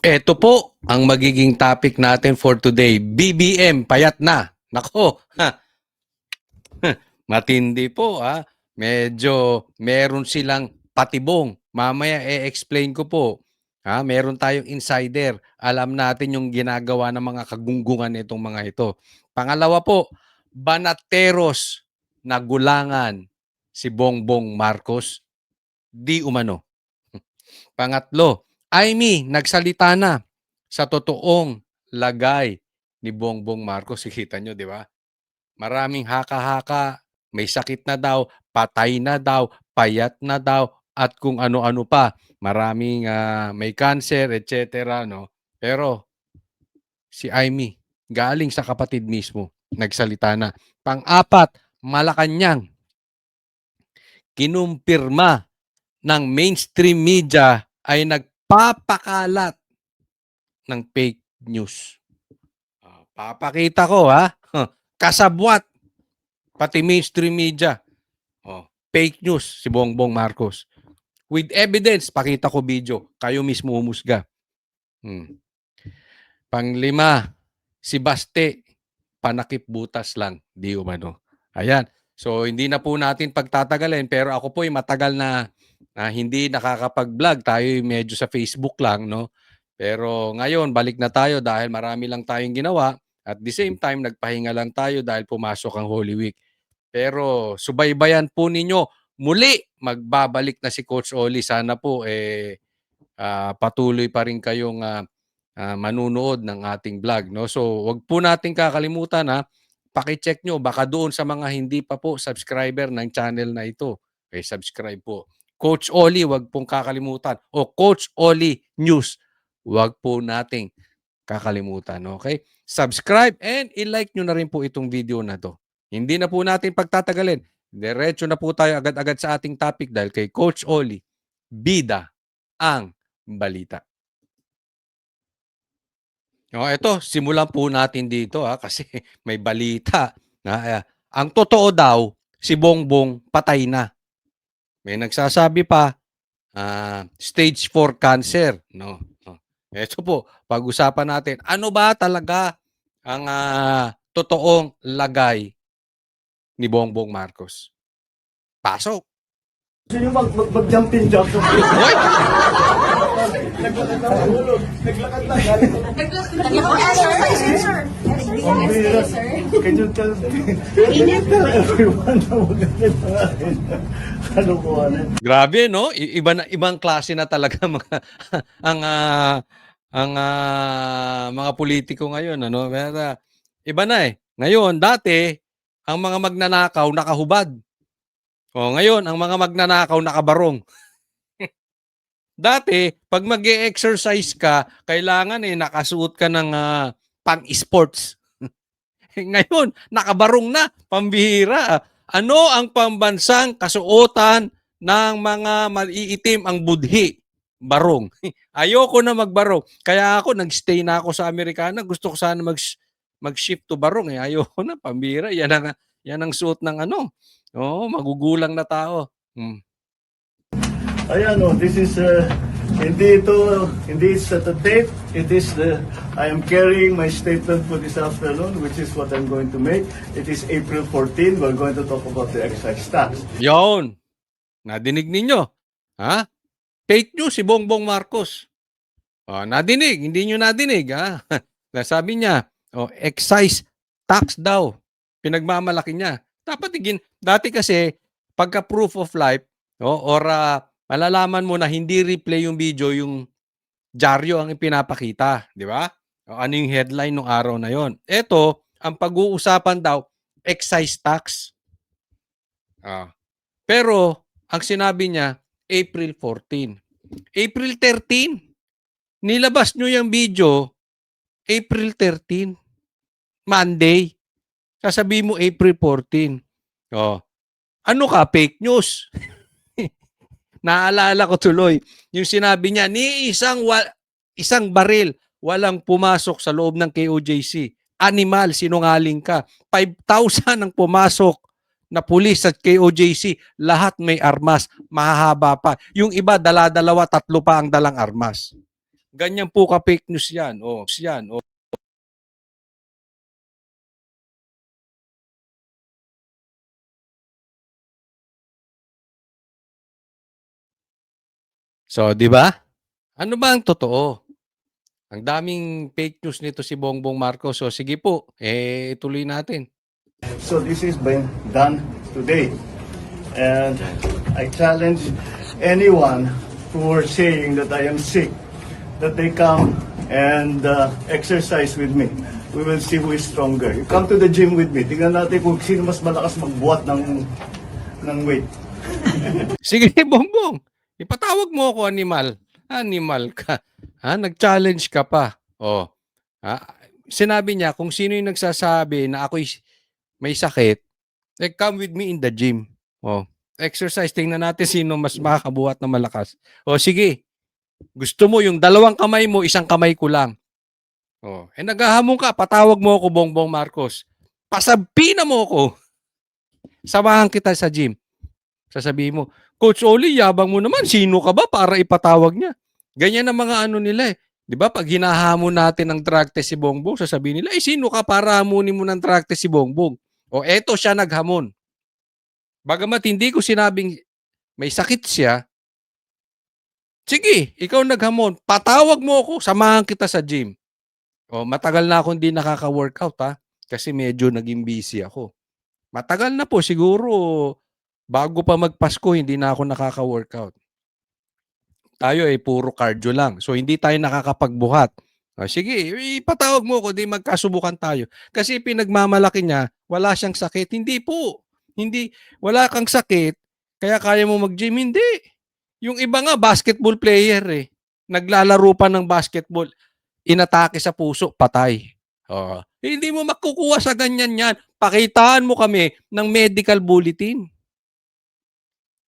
Eto po ang magiging topic natin for today. BBM, payat na. Nako, matindi po ha. Medyo meron silang patibong. Mamaya e-explain ko po. Ha, meron tayong insider. Alam natin yung ginagawa ng mga kagunggungan nitong mga ito. Pangalawa po, banateros na gulangan si Bongbong Marcos. Di umano. Pangatlo, Amy, nagsalita na sa totoong lagay ni Bongbong Marcos. Kita nyo, di ba? Maraming haka-haka, may sakit na daw, patay na daw, payat na daw, at kung ano-ano pa. Maraming may cancer, etc. No? Pero si Amy, galing sa kapatid mismo, nagsalita na. Pang-apat, Malacanang, kinumpirma ng mainstream media ay nagpapakalat ng fake news. Papakita ko ha, kasabwat, pati mainstream media. Fake news si Bongbong Marcos. With evidence, pakita ko video. Kayo mismo humusga. Panglima, si Baste, panakip butas lang, di umano. Ayan. So, hindi na po natin pagtatagalin, pero ako po ay matagal na hindi nakakapag-vlog. Tayo medyo sa Facebook lang, no? Pero ngayon, balik na tayo dahil marami lang tayong ginawa. At the same time, nagpahinga lang tayo dahil pumasok ang Holy Week. Pero subaybayan po ninyo, muli magbabalik na si Coach Oli. Sana po patuloy pa rin kayong manunood ng ating vlog. No? So wag po natin kakalimutan paki-check nyo baka doon sa mga hindi pa po subscriber ng channel na ito. Okay, subscribe po. Coach Oli, wag pong kakalimutan. O Coach Oli News, wag po nating kakalimutan. Okay? Subscribe and i-like nyo na rin po itong video na to. Hindi na po natin pagtatagalin. Diretso na po tayo agad-agad sa ating topic dahil kay Coach Oli, bida ang balita. Ito, simulan po natin dito kasi may balita na ang totoo daw, si Bongbong patay na. May nagsasabi pa, stage 4 cancer. No? Ito po, pag-usapan natin, ano ba talaga ang totoong lagay ni Bongbong Marcos? Pasok! Gusto nyo mag-jumping jack? Hoy! Naglakad lang ang hulog. Naglakad lang. Ang bira. Can you tell everyone na magaling pangalan? Kalukuhanan. Grabe, no? Ibang klase na talaga ang mga politiko ngayon, ano? Pero, iba na eh. Ngayon, dati, ang mga magnanakaw nakahubad. Ngayon, ang mga magnanakaw nakabarong. Dati, pag mag-e-exercise ka, kailangan nakasuot ka ng pang-sports. Ngayon, nakabarong na, pambihira. Ano ang pambansang kasuotan ng mga maliitim ang budhi? Barong. Ayoko na magbarong. Kaya ako, nag-stay na ako sa Amerikana. Gusto ko sana mag-shift to barong. Ayoko na, pambihira. Yan ang suot ng magugulang na tao. Ayan o, this is, hindi it's the tape, it is I am carrying my statement for this afternoon, which is what I'm going to make. It is April 14, we're going to talk about the excise tax. Yon. Nadinig ninyo? Ha? Fake news si Bongbong Marcos. Nadinig, hindi nyo nadinig. Sabi niya, excise tax daw. Pinagmamalaki niya. Dati kasi, pagka proof of life, or malalaman mo na hindi replay yung video, yung dyaryo ang ipinapakita. Di ba? Ano yung headline ng araw na yon? Ito, ang pag-uusapan daw, excise tax. Pero, ang sinabi niya, April 14. April 13. Nilabas nyo yung video, April 13. Monday. Sasabihin mo April 14. Ano ka? Fake news. Naalala ko tuloy, yung sinabi niya, ni isang baril, walang pumasok sa loob ng KOJC. Animal, sinungaling ka. 5,000 ang pumasok na pulis at KOJC. Lahat may armas, mahahaba pa. Yung iba, dala-dalawa, tatlo pa ang dalang armas. Ganyan po ka-fake news yan. Yan. So, di ba? Ano ba ang totoo? Ang daming fake news nito si Bongbong Marcos. So, sige po, tuloy natin. So this is been done today. And I challenge anyone who are saying that I am sick, that they come and exercise with me. We will see who is stronger. You come to the gym with me. Tingnan natin kung sino mas malakas magbuhat ng weight. Sige, Bongbong. Ipatawag mo ako, animal. Animal ka. Nag-challenge ka pa. Sinabi niya kung sino yung nagsasabi na ako'y may sakit, come with me in the gym. Exercise. Tingnan natin sino mas makakabuhat na malakas. Sige. Gusto mo yung 2 kamay mo, 1 kamay ko lang. Naghahamon ka, patawag mo ako, Bongbong Marcos. Pasabi na mo ako. Samahan kita sa gym. Sasabihin mo, Coach Oli, yabang mo naman. Sino ka ba para ipatawag niya? Ganyan ang mga nila eh. Di ba? Pag hinahamon natin ng drug test si Bongbong, sasabihin nila, sino ka para hamunin mo ng drug test si Bongbong? Eto siya naghamon. Bagamat hindi ko sinabing may sakit siya, sige, ikaw naghamon. Patawag mo ako, samahan kita sa gym. Matagal na akong hindi nakaka-workout kasi medyo naging busy ako. Matagal na po, siguro bago pa magpasko, hindi na ako nakaka-workout. Tayo puro cardio lang. So, hindi tayo nakakapagbuhat. Sige, ipatawag mo ako, di magkasubukan tayo. Kasi pinagmamalaki niya, wala siyang sakit. Hindi po. Hindi, wala kang sakit, kaya kaya mo mag-gym. Hindi. Yung iba nga, basketball player Naglalaro pa ng basketball. Inatake sa puso, patay. Hindi mo makukuha sa ganyan yan. Pakitaan mo kami ng medical bulletin.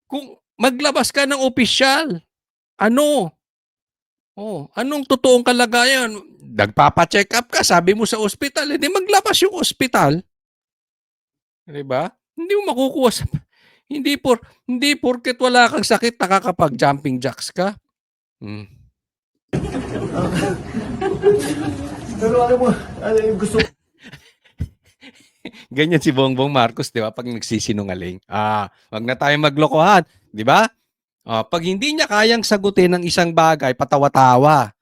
Kung maglabas ka ng opisyal, anong totoong kalagayan? Nagpapa-check up ka, sabi mo sa ospital, hindi maglabas yung ospital. Diba? Hindi mo makukuha sa... Hindi porket wala kang sakit, nakakapag-jumping jacks ka. Pero alam mo, gusto Ganyan si Bongbong Marcos, di ba? Pag nagsisinungaling. Wag na tayo maglokohan. Di ba? Pag hindi niya kayang sagutin ng isang bagay, patawa-tawa.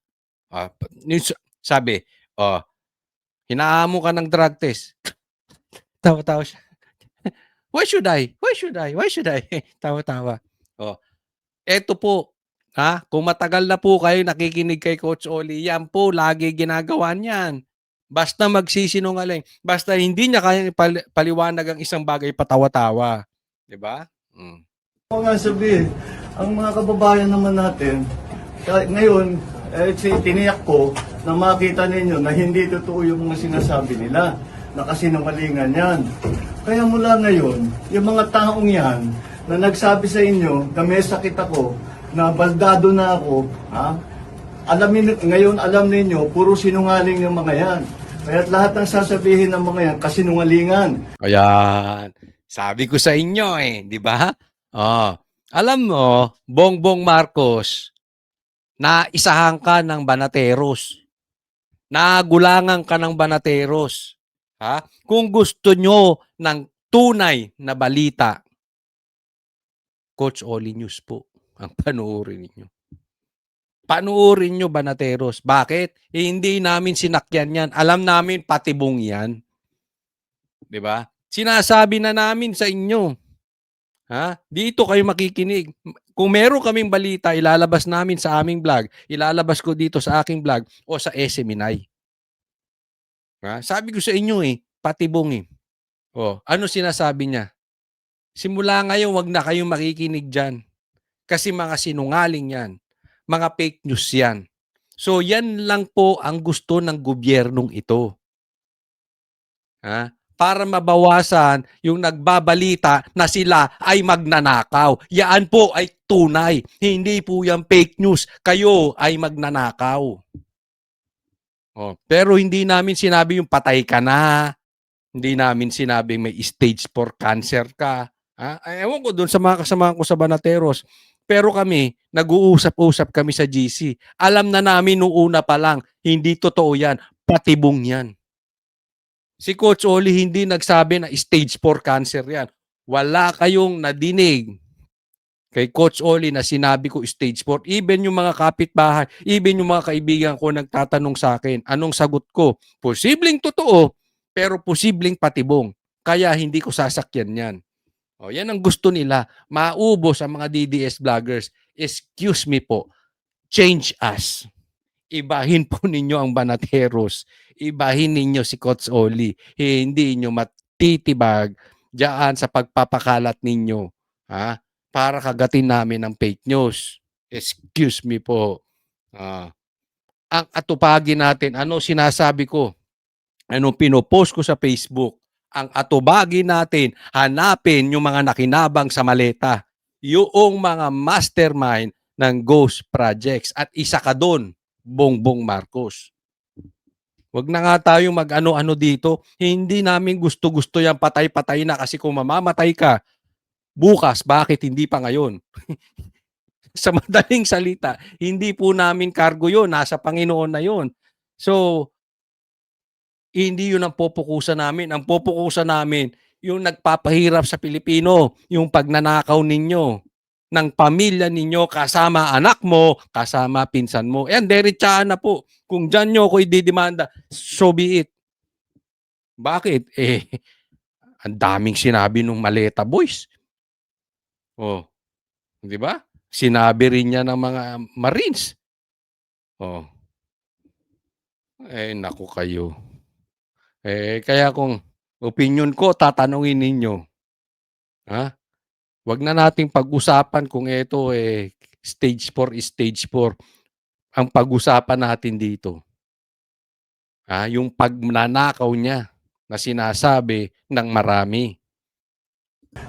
Sabi, hinaamo ka ng drug test. Tawa-tawa siya. Why should I? Tawa-tawa. Eto po, kung matagal na po kayo nakikinig kay Coach Oli, yan po, lagi ginagawa niyan. Basta magsisinungaling. Basta hindi niya kayang paliwanag ang isang bagay, patawa-tawa. Diba? ko nga sabihin, ang mga kababayan naman natin, ngayon, tiniyak ko na makita ninyo na hindi totoo yung mga sinasabi nila, na kasinungalingan yan. Kaya mula ngayon, yung mga taong yan, na nagsabi sa inyo na may sakit ako, na baldado na ako, ngayon alam ninyo, puro sinungaling yung mga yan. Kaya lahat ng sasabihin ng mga yan, kasinungalingan. Ayan. Sabi ko sa inyo di ba? Alam mo, Bongbong Marcos, na isahan ka ng banateros. Nagulangan ka ng banateros. Kung gusto nyo ng tunay na balita, Coach Oli News po ang panuorin ninyo. Panuorin nyo, banateros. Bakit? Hindi namin sinakyan yan. Alam namin patibong yan. Diba? Sinasabi na namin sa inyo. Dito kayo makikinig. Kung meron kaming balita, ilalabas namin sa aming vlog. Ilalabas ko dito sa aking vlog o sa SMNI. Sabi ko sa inyo patibong ano sinasabi niya? Simula ngayon, wag na kayong makikinig dyan. Kasi mga sinungaling yan. Mga fake news yan. So yan lang po ang gusto ng gobyernong ito. Para mabawasan yung nagbabalita na sila ay magnanakaw. Yan po ay tunay. Hindi po yan fake news. Kayo ay magnanakaw. Pero hindi namin sinabi yung patay ka na. Hindi namin sinabi may stage 4 cancer ka. Ewan ko doon sa mga kasamahan ko sa Banateros. Pero kami, nag-uusap-usap kami sa GC. Alam na namin nung una pa lang, hindi totoo yan. Patibong yan. Si Coach Oli hindi nagsabi na stage 4 cancer yan. Wala kayong nadinig kay Coach Oli na sinabi ko stage 4. Even yung mga kapitbahay, even yung mga kaibigan ko nagtatanong sa akin, anong sagot ko? Posibleng totoo, pero posibleng patibong. Kaya hindi ko sasakyan yan. O, yan ang gusto nila. Maubos ang mga DDS vloggers. Excuse me po, change us. Ibahin po ninyo ang Banateros. Ibahin ninyo si Coach Oli. Hindi nyo matitibag diyan sa pagpapakalat ninyo. Ha? Para kagatin namin ng fake news. Excuse me po. Ang atupagin natin, ano sinasabi ko? Ano pinopost ko sa Facebook? Ang atubagi natin, hanapin yung mga nakinabang sa maleta. Yung mga mastermind ng ghost projects. At isa ka doon, Bongbong Marcos. Wag na nga tayong mag-ano-ano dito. Hindi namin gusto-gusto yan patay-patay na kasi kung mamamatay ka, bukas, bakit hindi pa ngayon? Sa madaling salita, hindi po namin cargo yun. Nasa Panginoon na yun. So, hindi yun ang pupukusan namin. Ang pupukusan namin, yung nagpapahirap sa Pilipino, yung pagnanakaw ninyo ng pamilya ninyo, kasama anak mo, kasama pinsan mo. Yan, derechahan na po. Kung dyan nyo ako ididemanda, so be it. Bakit? Ang daming sinabi nung Maleta Boys. Oh, di ba? Sinabi rin niya ng mga Marines. Oh, naku kayo. Kaya kung opinion ko, tatanungin ninyo. Ha? Wag na nating pag-usapan kung ito stage 4 is stage 4. Ang pag-usapan natin dito, yung pagnanakaw niya na sinasabi ng marami.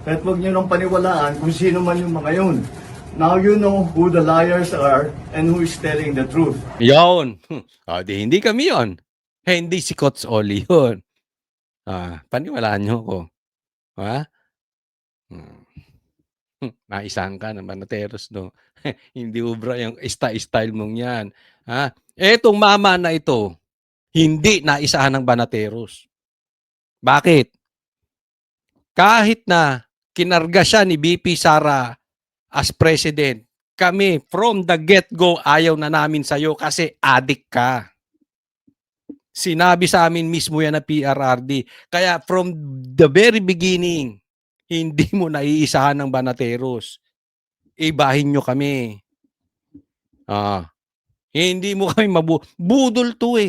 At huwag niyo nang paniwalaan kung sino man yung mga yun. Now you know who the liars are and who is telling the truth. Yon. Hindi kami yon. Hindi si Coach Oli yun. Paniwalaan niyo ko. Ha? Naisahan ka ng Banateros, no? Hindi ubra yung style mong yan. Etong mama na ito, hindi naisahan ng Banateros. Bakit? Kahit na kinarga siya ni BP Sara as president, kami from the get-go ayaw na namin sa'yo kasi adik ka. Sinabi sa amin mismo yan na PRRD. Kaya from the very beginning, hindi mo naiisahan ng Banateros. Ibahin nyo kami. Hindi mo kami budol to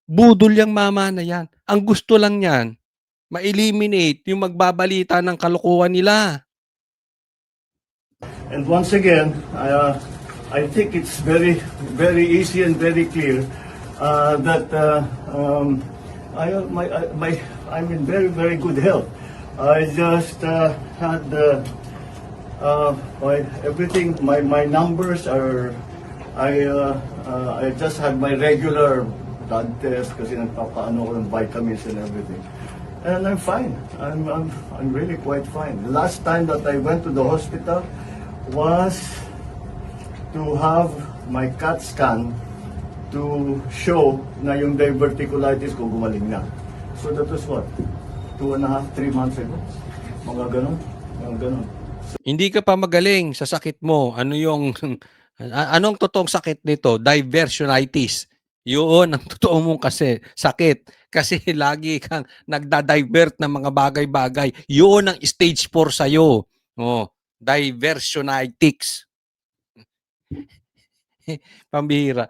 Budol yung mama na yan. Ang gusto lang yan, ma-eliminate yung magbabalita ng kalokohan nila. And once again, I think it's very, very easy and very clear that I'm in very, very good health. I just had everything. My numbers are. I just had my regular blood test kasi nagpapaano ko ng vitamins and everything. And I'm fine. I'm really quite fine. The last time that I went to the hospital was to have my CAT scan to show na yung diverticulitis ko gumaling na. So that was what? 2.5, 3 months ago. Mga ganun. Hindi ka pa magaling sa sakit mo. Anong totoong sakit nito? Diversionitis. Yun ang totoo mong sakit. Kasi lagi kang nagda-divert ng mga bagay-bagay. Yun ang stage 4 sa'yo. Diversionitics. Pambihira.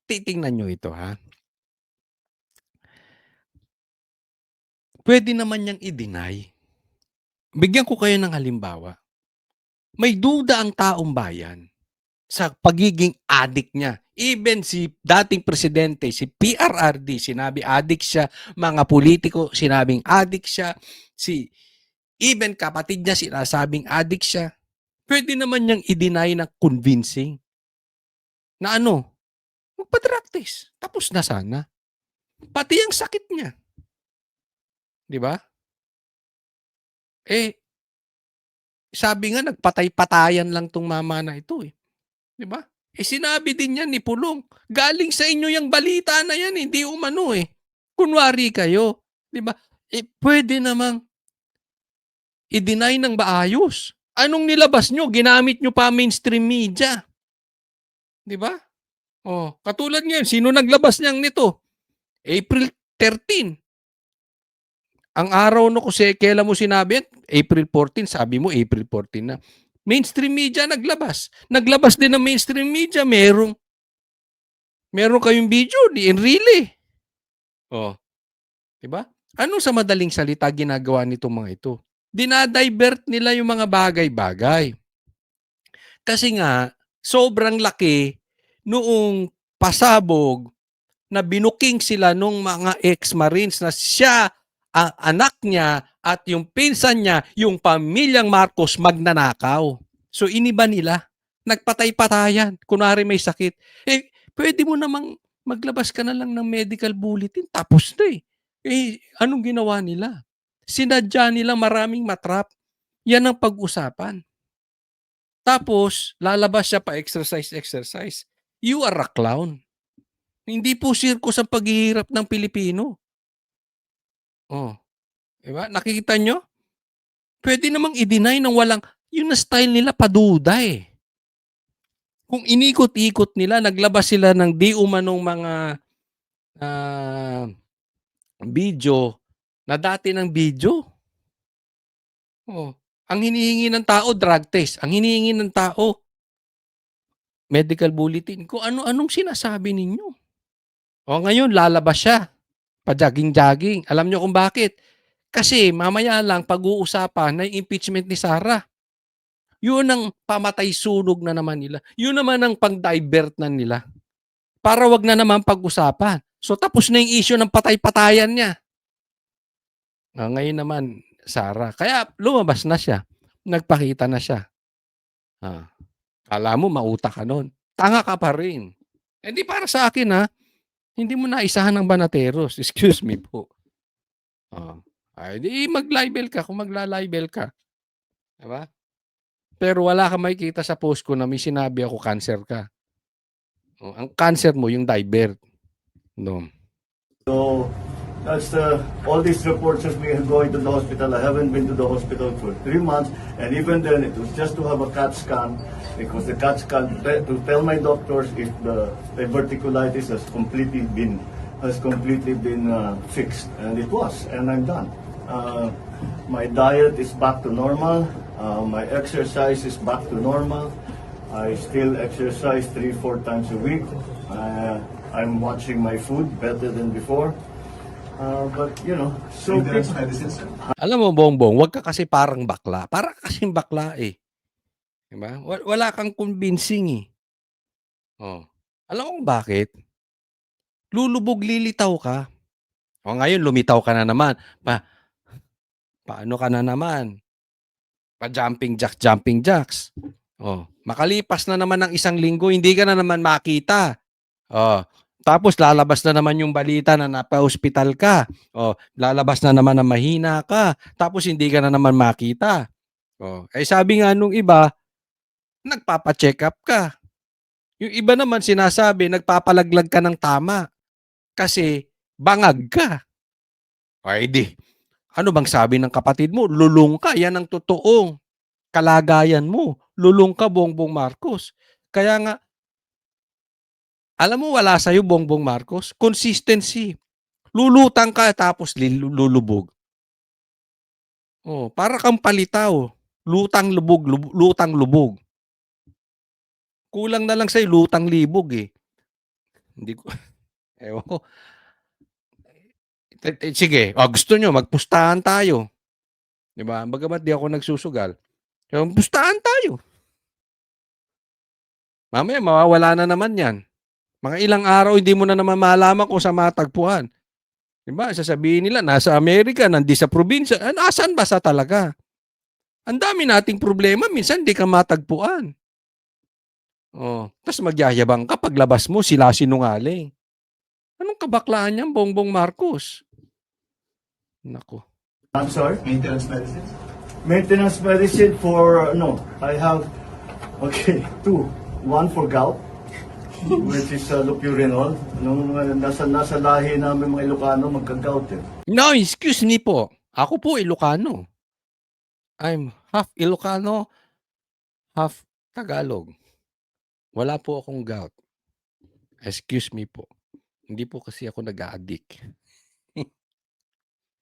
Titingnan nyo ito, ha? Pwede naman niyang i-deny. Bigyan ko kayo ng halimbawa. May duda ang taong bayan sa pagiging addict niya. Even si dating presidente, si PRRD, sinabi addict siya. Mga politiko, sinabing addict siya. Even kapatid niya, sinasabing addict siya. Pwede naman niyang i-deny na convincing. Na magpa-drug test. Tapos na sana. Pati ang sakit niya. Di ba? sabi nga nagpatay-patayan lang 'tong mama na ito, eh, 'di ba? Eh, sinabi din yan ni Pulong, galing sa inyo yang balita na yan, hindi umano, eh. Kunwari kayo, 'di ba? Eh, puwede namang i-deny ng maayos. Anong nilabas niyo, ginamit niyo pa mainstream media, 'di ba? Oh, katulad ngayon, sino naglabas niyang nito? April 13. Ang araw no kasi kailan mo sinabi yan? April 14, sabi mo April 14 na. Mainstream media naglabas. Naglabas din ng mainstream media, meron kayong video ni Enrile. Oh, 'di ba? Ano sa madaling salita ginagawa nitong mga ito? Dinadivert nila yung mga bagay-bagay. Kasi nga, sobrang laki noong pasabog na binuking sila nung mga ex-marines na siya, ang anak niya at yung pinsan niya, yung pamilyang Marcos magnanakaw. So iniba nila. Nagpatay-patayan. Kunwari may sakit. Eh, pwede mo namang maglabas ka na lang ng medical bulletin. Tapos na eh. Eh, anong ginawa nila? Sinadya nila maraming matrap. Yan ang pag-usapan. Tapos, lalabas siya pa exercise. You are a clown. Hindi po circus ang paghihirap ng Pilipino. Oh, 'di ba? Nakikita nyo? Pwede namang i-deny ng walang, yun na style nila paduda eh. Kung inikot-ikot nila, naglabas sila ng di umanong mga video na dati ng video. Oh, ang hinihingi ng tao, drug test. Ang hinihingi ng tao, medical bulletin. Kung ano-anong sinasabi ninyo. O ngayon, lalabas siya. Pa-jogging-jogging. Alam nyo kung bakit? Kasi mamaya lang pag-uusapan na yung impeachment ni Sara. Yun ang pamatay sunog na naman nila. Yun naman ang pang-divert na nila. Para wag na naman pag-usapan. So tapos na yung issue ng patay-patayan niya. Ngayon naman, Sara. Kaya lumabas na siya. Nagpakita na siya. Kala mo mautak ka nun. Tanga ka pa rin. Hindi para sa akin ha. Hindi mo naisahan ng banateros. Excuse me po. Ay, di mag-libel ka kung magla-libel ka. Diba? Pero wala kang makikita sa post ko na may sinabi ako cancer ka. Ang cancer mo yung divert. No. So that's all these reports of me going to the hospital. I haven't been to the hospital for 3 months, and even then it was just to have a CAT scan, because the CAT scan to tell my doctors if the diverticulitis has completely been fixed, and it was, and I'm done. My diet is back to normal. My exercise is back to normal. I still exercise 3-4 times a week. I'm watching my food better than before. But, you know, so Alam mo, Bongbong, wag ka kasi parang bakla. Para kasing bakla eh. Diba? Wala kang convincing eh. Oh. Alam mo kung bakit? Lulubog, lilitaw ka. O ngayon, lumitaw ka na naman. Paano ka na naman? Pa-jumping jacks. Oh, makalipas na naman ng 1 linggo, hindi ka na naman makita. Oh, tapos lalabas na naman yung balita na napa-hospital ka. Oh, lalabas na naman na mahina ka. Tapos hindi ka na naman makita. Oh, eh sabi nga nung iba, nagpapa-check up ka. Yung iba naman sinasabi, nagpapalaglag ka ng tama. Kasi bangag ka. Ay di, ano bang sabi ng kapatid mo? Lulong ka, yan ang totoong kalagayan mo. Lulong ka, Bongbong Marcos. Kaya nga, alam mo wala sa'yo, Bongbong Marcos? Consistency. Lulutang ka tapos lulubog. Oh, para kang palitaw. Lutang lubog. Kulang na lang sa'yo, lutang libog eh. Hindi ko, ewan ko. Sige, gusto nyo, magpustahan tayo. Diba? Bagamat di ako nagsusugal. So, pustahan tayo. Mamaya, mawawala na naman yan. Mga ilang araw, hindi mo na naman malaman kung sa matagpuan. Diba? Sasabihin nila, nasa Amerika, nandi sa probinsya. Nasaan ba sa talaga? Ang dami nating problema, minsan di ka matagpuan. Oh, tapos magyayabang ka, paglabas mo, sila sinungaling. Anong kabaklaan yan, Bongbong Marcos? Nako. I'm sorry? Maintenance medicines? Maintenance medicine for, no, I have, okay, two. One for gout, which is lopurinol. Nung nasa lahi namin mga Ilocano, magka-gout eh. No, excuse me po. Ako po Ilocano. I'm half Ilocano, half Tagalog. Wala po akong gout. Excuse me po. Hindi po kasi ako nag-a-addict.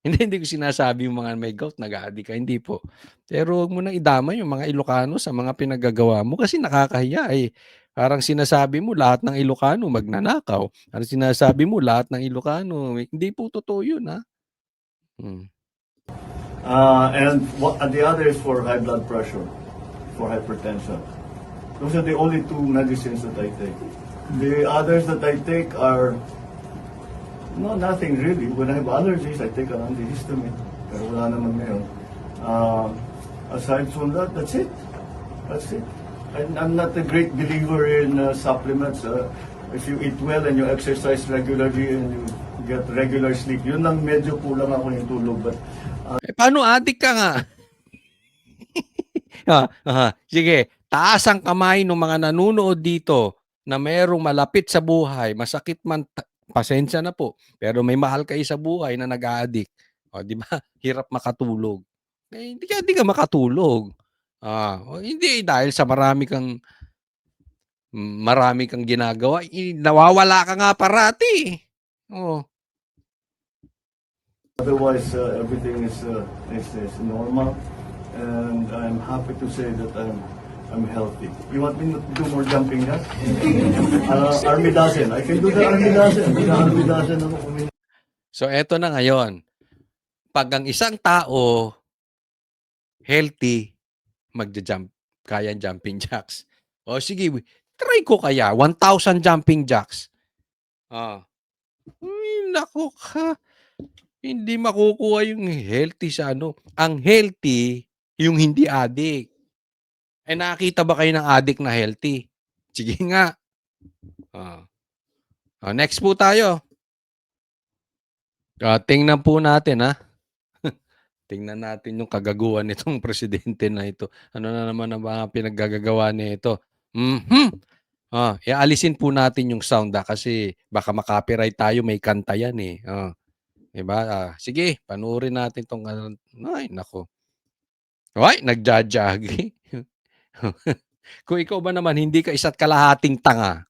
Hindi ko sinasabi yung mga may gout nag-a-addict ka, hindi po. Pero huwag mo nang idamay yung mga Ilocano sa mga pinaggagawa mo kasi nakakahiya eh. Parang sinasabi mo lahat ng Ilocano magnanakaw. Parang sinasabi mo lahat ng Ilocano, hindi po totoo yun ha. Hmm. And the other is for high blood pressure, for hypertension. Those are the only two medicines that I take. The others that I take are no, nothing really. When I have allergies, I take an antihistamine. Pero wala naman ngayon. Aside from that, that's it. That's it. I'm not a great believer in supplements. If you eat well and you exercise regularly and you get regular sleep, yun lang medyo kulang ako yung tulog. But Paano addict ka nga? Sige, taas ang kamay ng mga nanunood dito na merong malapit sa buhay, masakit man, pasensya na po, pero may mahal kayo sa buhay na nag-a-addict. O, di ba? Hirap makatulog. Eh, hindi ka makatulog. Hindi dahil sa marami kang ginagawa, nawawala ka nga parati. Oh. otherwise, everything is normal, and I'm happy to say that I'm healthy. You want me to do more jumping jacks? Army dozen. I can do the army dozen. The army dozen ako kumin. So eto na ngayon. Pag ang isang tao healthy, magja-jump, kaya jumping jacks. O sige, try ko kaya 1,000 jumping jacks. Naku ka. Hindi makukuha yung healthy sa ano. Ang healthy, yung hindi addict. Eh nakakita ba kayo ng addict na healthy? Sige nga. Next po tayo. Tingnan po natin ha. Tingnan natin yung kagaguhan nitong presidente na ito. Ano na naman ang mga pinaggagawa nito? Ialisin po natin yung sound kasi baka makopyright tayo, may kanta yan eh. Diba? Sige, panoorin natin tong ay nako. Ay, nagja-jogging. Kung ikaw ba naman hindi ka isa't kalahating tanga,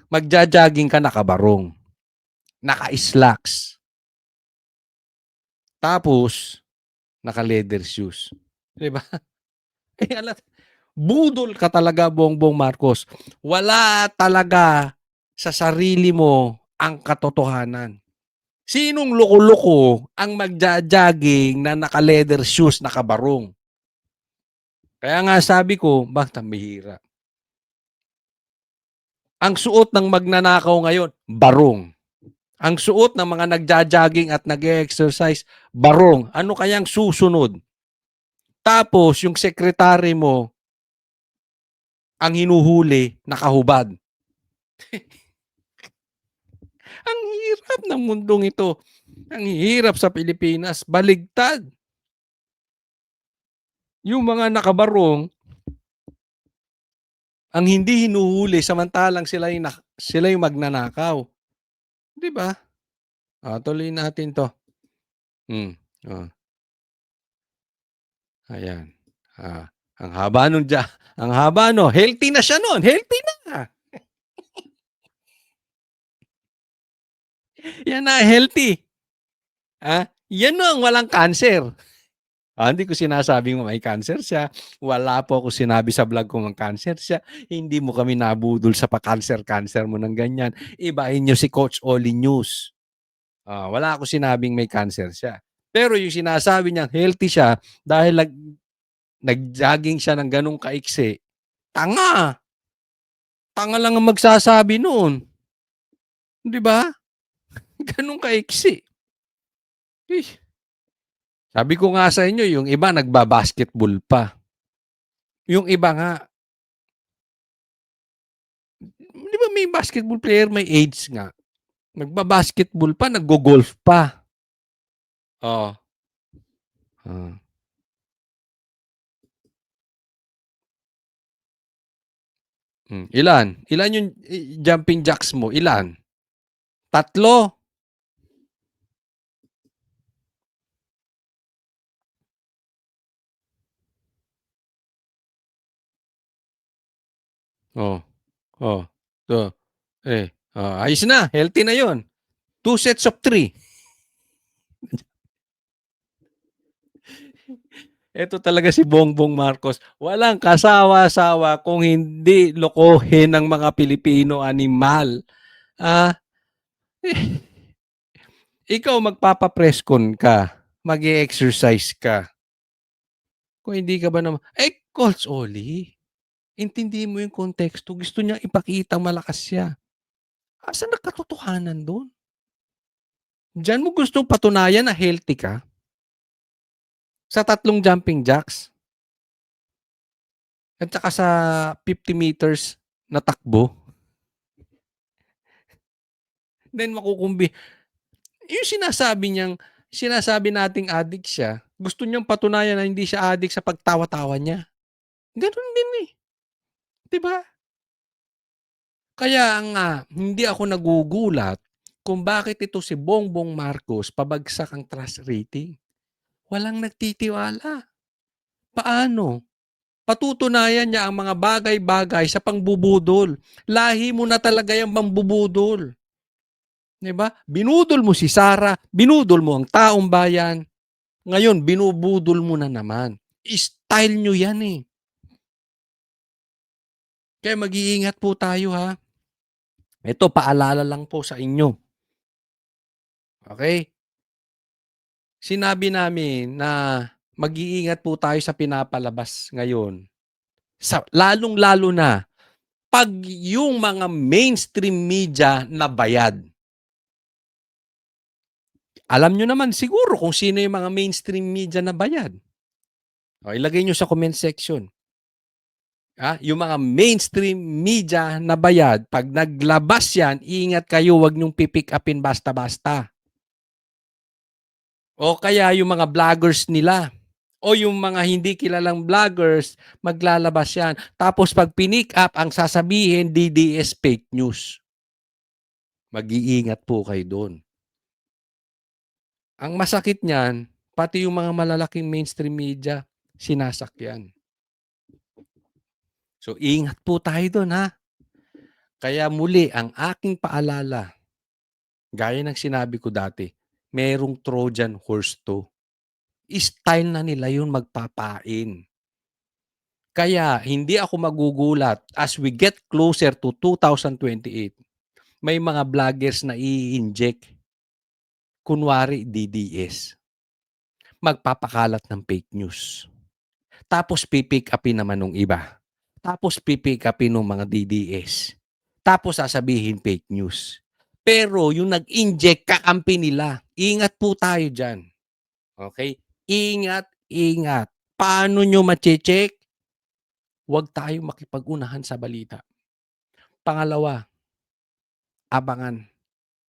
magja-jogging ka nakabarong, naka-slacks, tapos naka-leather shoes. Diba? Budol ka talaga, Bongbong Marcos. Wala talaga sa sarili mo ang katotohanan. Sinong loko-loko ang magja-jogging na naka-leather shoes, nakabarong? Kaya nga sabi ko, bakit bihira? Ang suot ng magnanakaw ngayon, barong. Ang suot ng mga nagja-jogging at nag-exercise, barong. Ano kayang susunod? Tapos, yung sekretary mo, ang hinuhuli, nakahubad. Ang hirap ng mundong ito. Ang hirap sa Pilipinas. Baligtad. Yung mga nakabarong, ang hindi hinuhuli, samantalang sila yung magnanakaw. Di ba? Tuloy natin to. Ayan. Ang haba nun dyan. Ang haba no. Healthy na siya nun. Healthy na. Yan na, healthy. Yan no, ang walang cancer. Hindi ko sinasabing may cancer siya. Wala po ako sinabi sa vlog ko may cancer siya. Hindi mo kami nabudol sa pa-cancer mo ng ganyan. Ibahin nyo si Coach Oli News. Wala ako sinabing may cancer siya. Pero yung sinasabi niyang healthy siya dahil nag-jogging siya ng ganong kaiksi, tanga. Tanga lang ang magsasabi noon. Di ba? Ganong kaiksi. Sabi ko nga sa inyo, yung iba nagba-basketball pa. Yung iba nga, di ba may basketball player, may age nga. Nagba-basketball pa, naggo-golf pa. Ilan? Ilan yung jumping jacks mo? Ilan? 3? Oh, oh. So, ayos na, healthy na 'yon. 2 sets of 3. Ito talaga si Bongbong Marcos, walang kasawa-sawa kung hindi lokohin ng mga Pilipino, animal. Ah, eh, ikaw magpapa-presscon ka, mag-e-exercise ka, kung hindi ka ba naman Coach Ollie, intindihin mo yung konteksto, gusto niyang ipakitang malakas siya. Asan ang katotohanan dun? Diyan mo gustong patunayan na healthy ka? Sa 3 jumping jacks? At saka sa 50 meters na takbo? Then yung sinasabi nating addict siya, gusto niyang patunayan na hindi siya addict sa pagtawa-tawa niya. Gano'n din, 'di ba? Kaya nga hindi ako nagugulat kung bakit ito si Bongbong Marcos pabagsak ang trust rating. Walang nagtitiwala. Paano? Patutunayan niya ang mga bagay-bagay sa pangbubudol. Lahi mo na talaga yung mambubudol. 'Di ba? Binudol mo si Sara, binudol mo ang taong bayan. Ngayon, binubudol mo na naman. Style nyo yan eh. Kaya mag-iingat po tayo ha. Ito, paalala lang po sa inyo. Okay? Sinabi namin na mag-iingat po tayo sa pinapalabas ngayon. Lalong-lalo na pag yung mga mainstream media na bayad. Alam nyo naman siguro kung sino yung mga mainstream media na bayad. O, ilagay nyo sa comment section. Yung mga mainstream media na bayad, pag naglabas yan, ingat kayo, wag nyong pipick upin basta-basta. O kaya yung mga vloggers nila, o yung mga hindi kilalang vloggers, maglalabas yan. Tapos pag pinick up, ang sasabihin, DDS fake news. Mag-iingat po kayo doon. Ang masakit niyan, pati yung mga malalaking mainstream media, sinasakyan. So, ingat po tayo doon ha. Kaya muli, ang aking paalala, gaya ng sinabi ko dati, merong Trojan horse to. Style na nila yun magpapain. Kaya hindi ako magugulat as we get closer to 2028, may mga vloggers na i-inject. Kunwari DDS. Magpapakalat ng fake news. Tapos pipick upin naman ng iba. Tapos pipick upin ng mga DDS. Tapos sasabihin fake news. Pero yung nag-inject, kakampi nila. Ingat po tayo dyan. Okay? Ingat, ingat. Paano nyo mache-check? Huwag tayo makipag-unahan sa balita. Pangalawa, abangan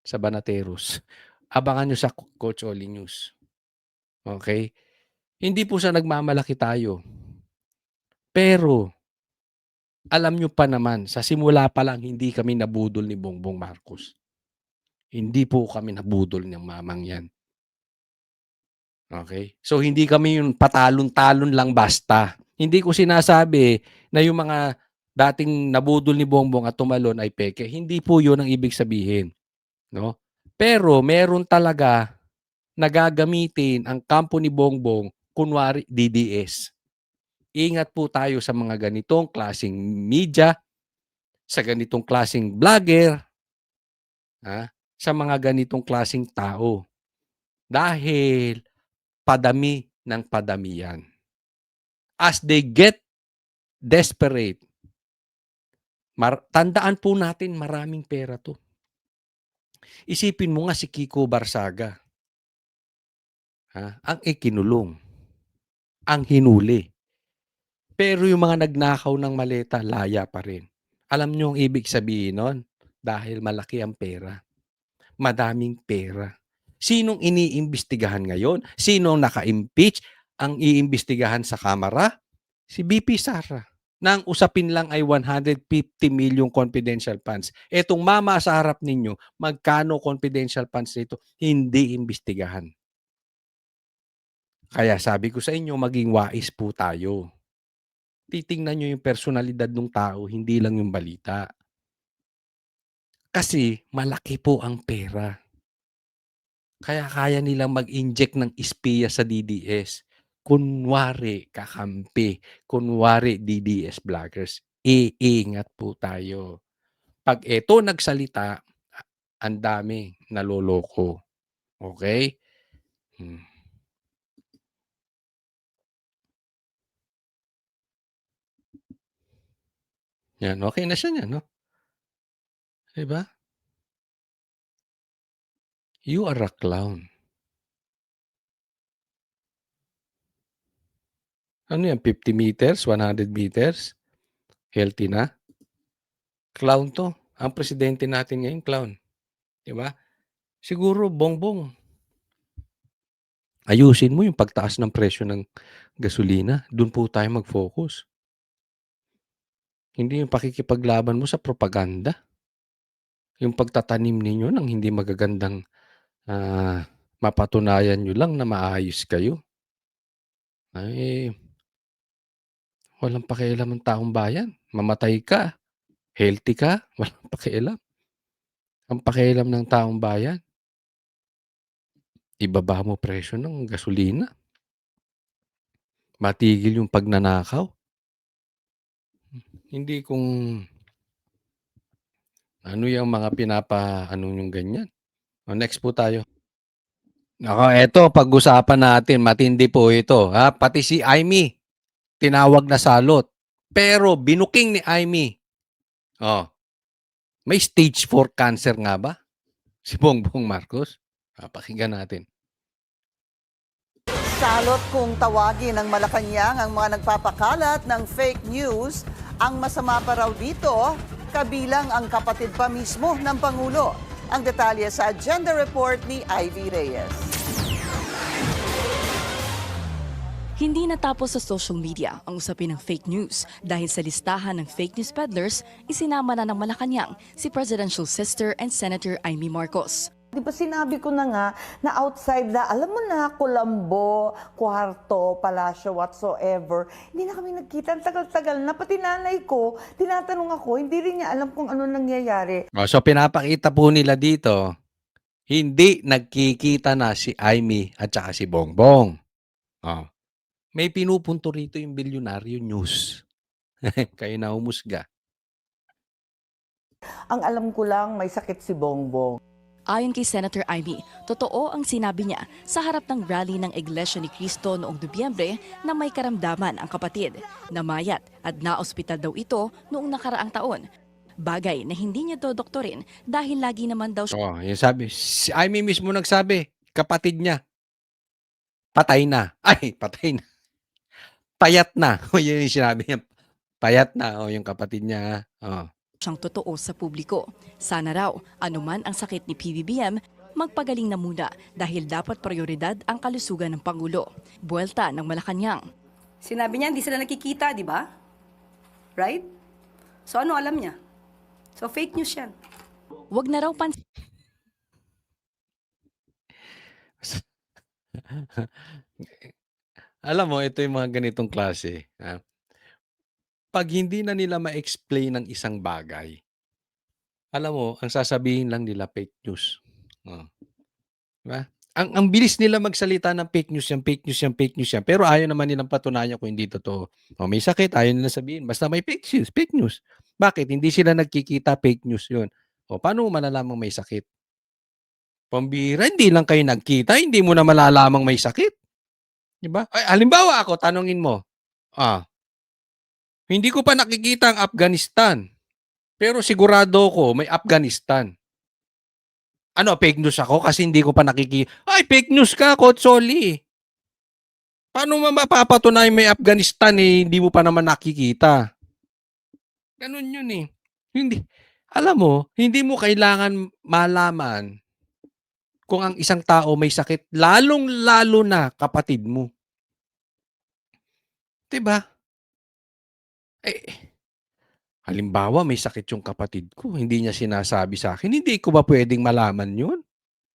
sa Banateros. Abangan nyo sa Coach Oli News. Okay? Hindi po sa nagmamalaki tayo. Pero, alam nyo pa naman, sa simula pa lang, hindi kami nabudol ni Bongbong Marcos. Hindi po kami nabudol ng mamang yan. Okay? So, hindi kami yung patalon-talon lang basta. Hindi ko sinasabi na yung mga dating nabudol ni Bongbong at tumalon ay peke. Hindi po yun ang ibig sabihin. No? Pero, meron talaga nagagamitin ang kampo ni Bongbong, kunwari DDS. Ingat po tayo sa mga ganitong klaseng media, sa ganitong klaseng vlogger, sa mga ganitong klaseng tao. Dahil padami ng padami yan. As they get desperate, tandaan po natin maraming pera to. Isipin mo nga si Kiko Barsaga. Ang ikinulong, ang hinuli. Pero yung mga nagnakaw ng maleta, laya pa rin. Alam nyo ang ibig sabihin nun? Dahil malaki ang pera. Madaming pera. Sinong iniimbestigahan ngayon? Sinong naka-impeach? Ang iimbestigahan sa Kamara? Si BP Sara. na ang usapin lang ay 150 million confidential funds. Etong mama sa harap ninyo, magkano confidential funds nito, hindi imbestigahan. Kaya sabi ko sa inyo, maging wais po tayo. Titingnan niyo yung personalidad ng tao, hindi lang yung balita. Kasi malaki po ang pera. Kaya kaya nilang mag-inject ng espiya sa DDS. Kunwari kakampi, kunwari DDS vloggers. Iingat po tayo. 'Pag eto nagsalita, ang dami naloloko, okey? Hmm, 'yan, okey na siya niyan 'no, 'di ba? You are a clown. Ano 'yan, 50 meters, 100 meters, healthy na? Clown 'to. Ang presidente natin ngayon clown, 'di ba? Siguro Bongbong, ayusin mo yung pagtaas ng presyo ng gasolina, dun po tayo mag-focus. Hindi yung pakikipaglaban mo sa propaganda, yung pagtatanim ninyo ng hindi magagandang, mapatunayan niyo lang na maayos kayo. Ay, walang pakialam ang taong bayan. Mamatay ka, healthy ka, walang pakialam. Ang pakialam ng taong bayan, ibaba mo presyo ng gasolina, matigil yung pagnanakaw. Hindi kung ano yung mga pinapa-ano niyong ganyan. Oh, next po tayo. Naku, eto pag-usapan natin, matindi po ito, ha. Pati si Imee tinawag na salot, pero binuking ni Imee. Oh, may stage 4 cancer nga ba si Bongbong Marcos? Pakinggan natin. Salot kung tawagin ng Malacanang ang mga nagpapakalat ng fake news. Ang masama pa raw dito, kabilang ang kapatid pa mismo ng Pangulo. Ang detalye sa agenda report ni Ivy Reyes. Hindi natapos sa social media ang usapin ng fake news dahil sa listahan ng fake news peddlers, isinama na ng Malacanang si Presidential Sister and Senator Imee Marcos. Di ba sinabi ko na nga na outside na, alam mo na, Colombo, Kwarto, Palasyo, whatsoever, hindi na kami nagkita. Ang tagal-tagal na. Pati nanay ko, tinatanong ako, hindi rin niya alam kung ano nangyayari. Oh, so pinapakita po nila dito, hindi nagkikita na si Imee at saka si Bongbong. Oh, may pinupunto rito yung Bilyonaryo News. Kayo na humusga. Ang alam ko lang, may sakit si Bongbong. Ayon kay Senator Imee, totoo ang sinabi niya sa harap ng rally ng Iglesia ni Cristo noong Nobyembre na may karamdaman ang kapatid. Namayat at naospital daw ito noong nakaraang taon. Bagay na hindi niya dodoktorin dahil lagi naman daw siya Oh, yung sabi, si Imee mismo nagsabi, kapatid niya, patay na. Ay, patay na. Payat na. O yun yung sinabi niya. Payat na. O yung kapatid niya. Oh. siyang totoo sa publiko. Sana raw, anuman ang sakit ni PBBM, magpagaling na muna dahil dapat prioridad ang kalusugan ng Pangulo. Buwelta ng Malacanang. Sinabi niya, hindi sila nakikita, di ba? Right? So ano alam niya? So fake news yan. Huwag na raw Alam mo, ito yung mga ganitong klase. Pag hindi na nila ma-explain ang isang bagay, alam mo, ang sasabihin lang nila fake news. Oh, 'di ba? Ang bilis nila magsalita ng fake news yan, fake news yan, fake news yan. Pero ayaw naman nilang patunayan kung hindi totoo. O may sakit, ayaw nila sabihin. Basta may fake news, fake news. Bakit? Hindi sila nagkikita, fake news yun. O paano mo malalamang may sakit? Pambihira, hindi lang kayo nagkita, hindi mo na malalamang may sakit. 'Di ba? Ay, halimbawa ako, tanungin mo, hindi ko pa nakikita ang Afghanistan. Pero sigurado ko may Afghanistan. Ano, fake news ako kasi hindi ko pa ay, fake news ka, Kotsoli. Paano mo mapapatunayan may Afghanistan eh, hindi mo pa naman nakikita? Ganun yun eh. Hindi, alam mo, hindi mo kailangan malaman kung ang isang tao may sakit, lalong-lalo na kapatid mo. 'Di ba? Eh, halimbawa may sakit yung kapatid ko, hindi niya sinasabi sa akin, hindi ko ba puwedeng malaman yun?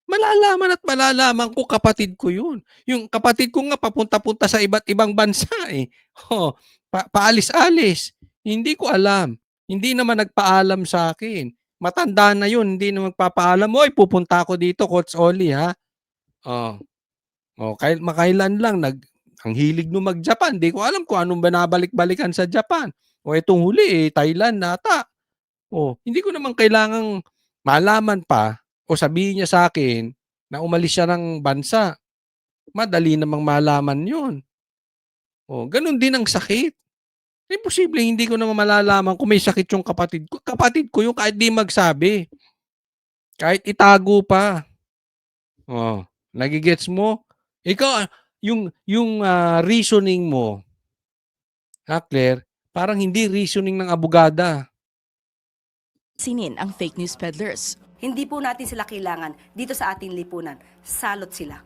Malalaman at malalaman ko kapatid ko yun. Yung kapatid ko nga papunta-punta sa iba't ibang bansa, eh. Oh, paalis-alis. Hindi ko alam. Hindi naman nagpaalam sa akin. Matanda na yun, hindi na magpapaalam, "Uy, pupunta ako dito, Coach Ollie, ha." Oh, makailan lang ang hilig nung mag-Japan, 'di ko alam kung anong binabalik-balikan sa Japan. O itong huli, Thailand ata. Hindi ko naman kailangang malaman pa o sabihin niya sa akin na umalis siya ng bansa. Madali namang malaman 'yun. Gano'n din ang sakit. Imposibleng hindi ko naman malalaman kung may sakit yung kapatid ko. Kapatid ko 'yun kahit 'di magsabi, kahit itago pa. Nage-gets mo? Ikaw, yung reasoning mo, Claire, parang hindi reasoning ng abogada. Sinin ang fake news peddlers. Hindi po natin sila kailangan dito sa ating lipunan. Salot sila.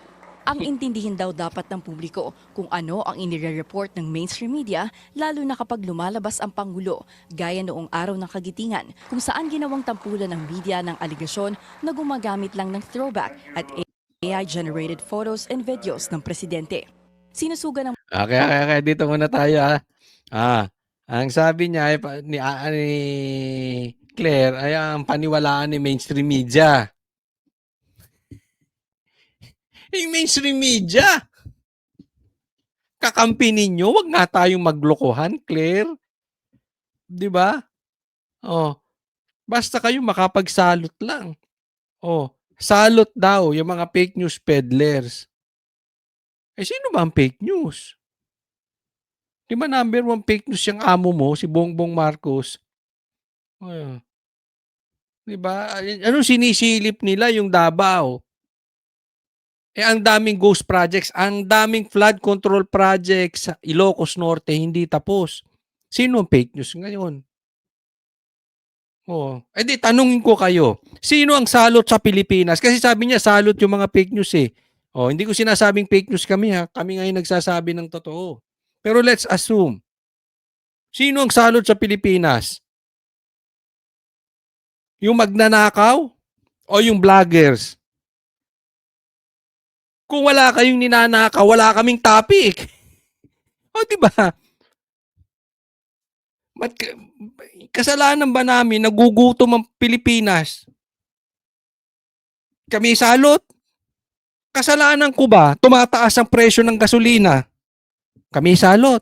Ang intindihin daw dapat ng publiko kung ano ang inire-report ng mainstream media, lalo na kapag lumalabas ang Pangulo, gaya noong araw ng Kagitingan, kung saan ginawang tampulan ng media ng aligasyon na gumagamit lang ng throwback at AI-generated photos and videos ng presidente. Sinusugan ng Kaya dito muna tayo, ang sabi niya ay ni Claire ay ang paniwalaan ni mainstream media. Yung mainstream media, kakampi ninyo, 'wag nga tayong maglokohan, Claire. 'Di ba? Oh, basta kayo makapagsalot lang. Salot daw yung mga fake news peddlers. Sino ba ang fake news? 'Di ba number 1 fake news yung amo mo, si Bongbong Marcos? Oh, 'di ba? Anong sinisilip nila yung Davao? Ang daming ghost projects, ang daming flood control projects sa Ilocos Norte hindi tapos. Sino ang fake news ngayon? Di tanungin ko kayo, sino ang salot sa Pilipinas? Kasi sabi niya salot yung mga fake news, eh. Hindi ko sinasabing fake news kami, ha. Kami nga yung nagsasabi ng totoo. Pero let's assume, sino ang salot sa Pilipinas? Yung magnanakaw o yung vloggers? Kung wala kayong ninanakaw, wala kaming topic. Di ba? Kasalanan ba namin nagugutom ang Pilipinas? Kami salot? Kasalanan ko ba tumataas ang presyo ng gasolina? Kami salot?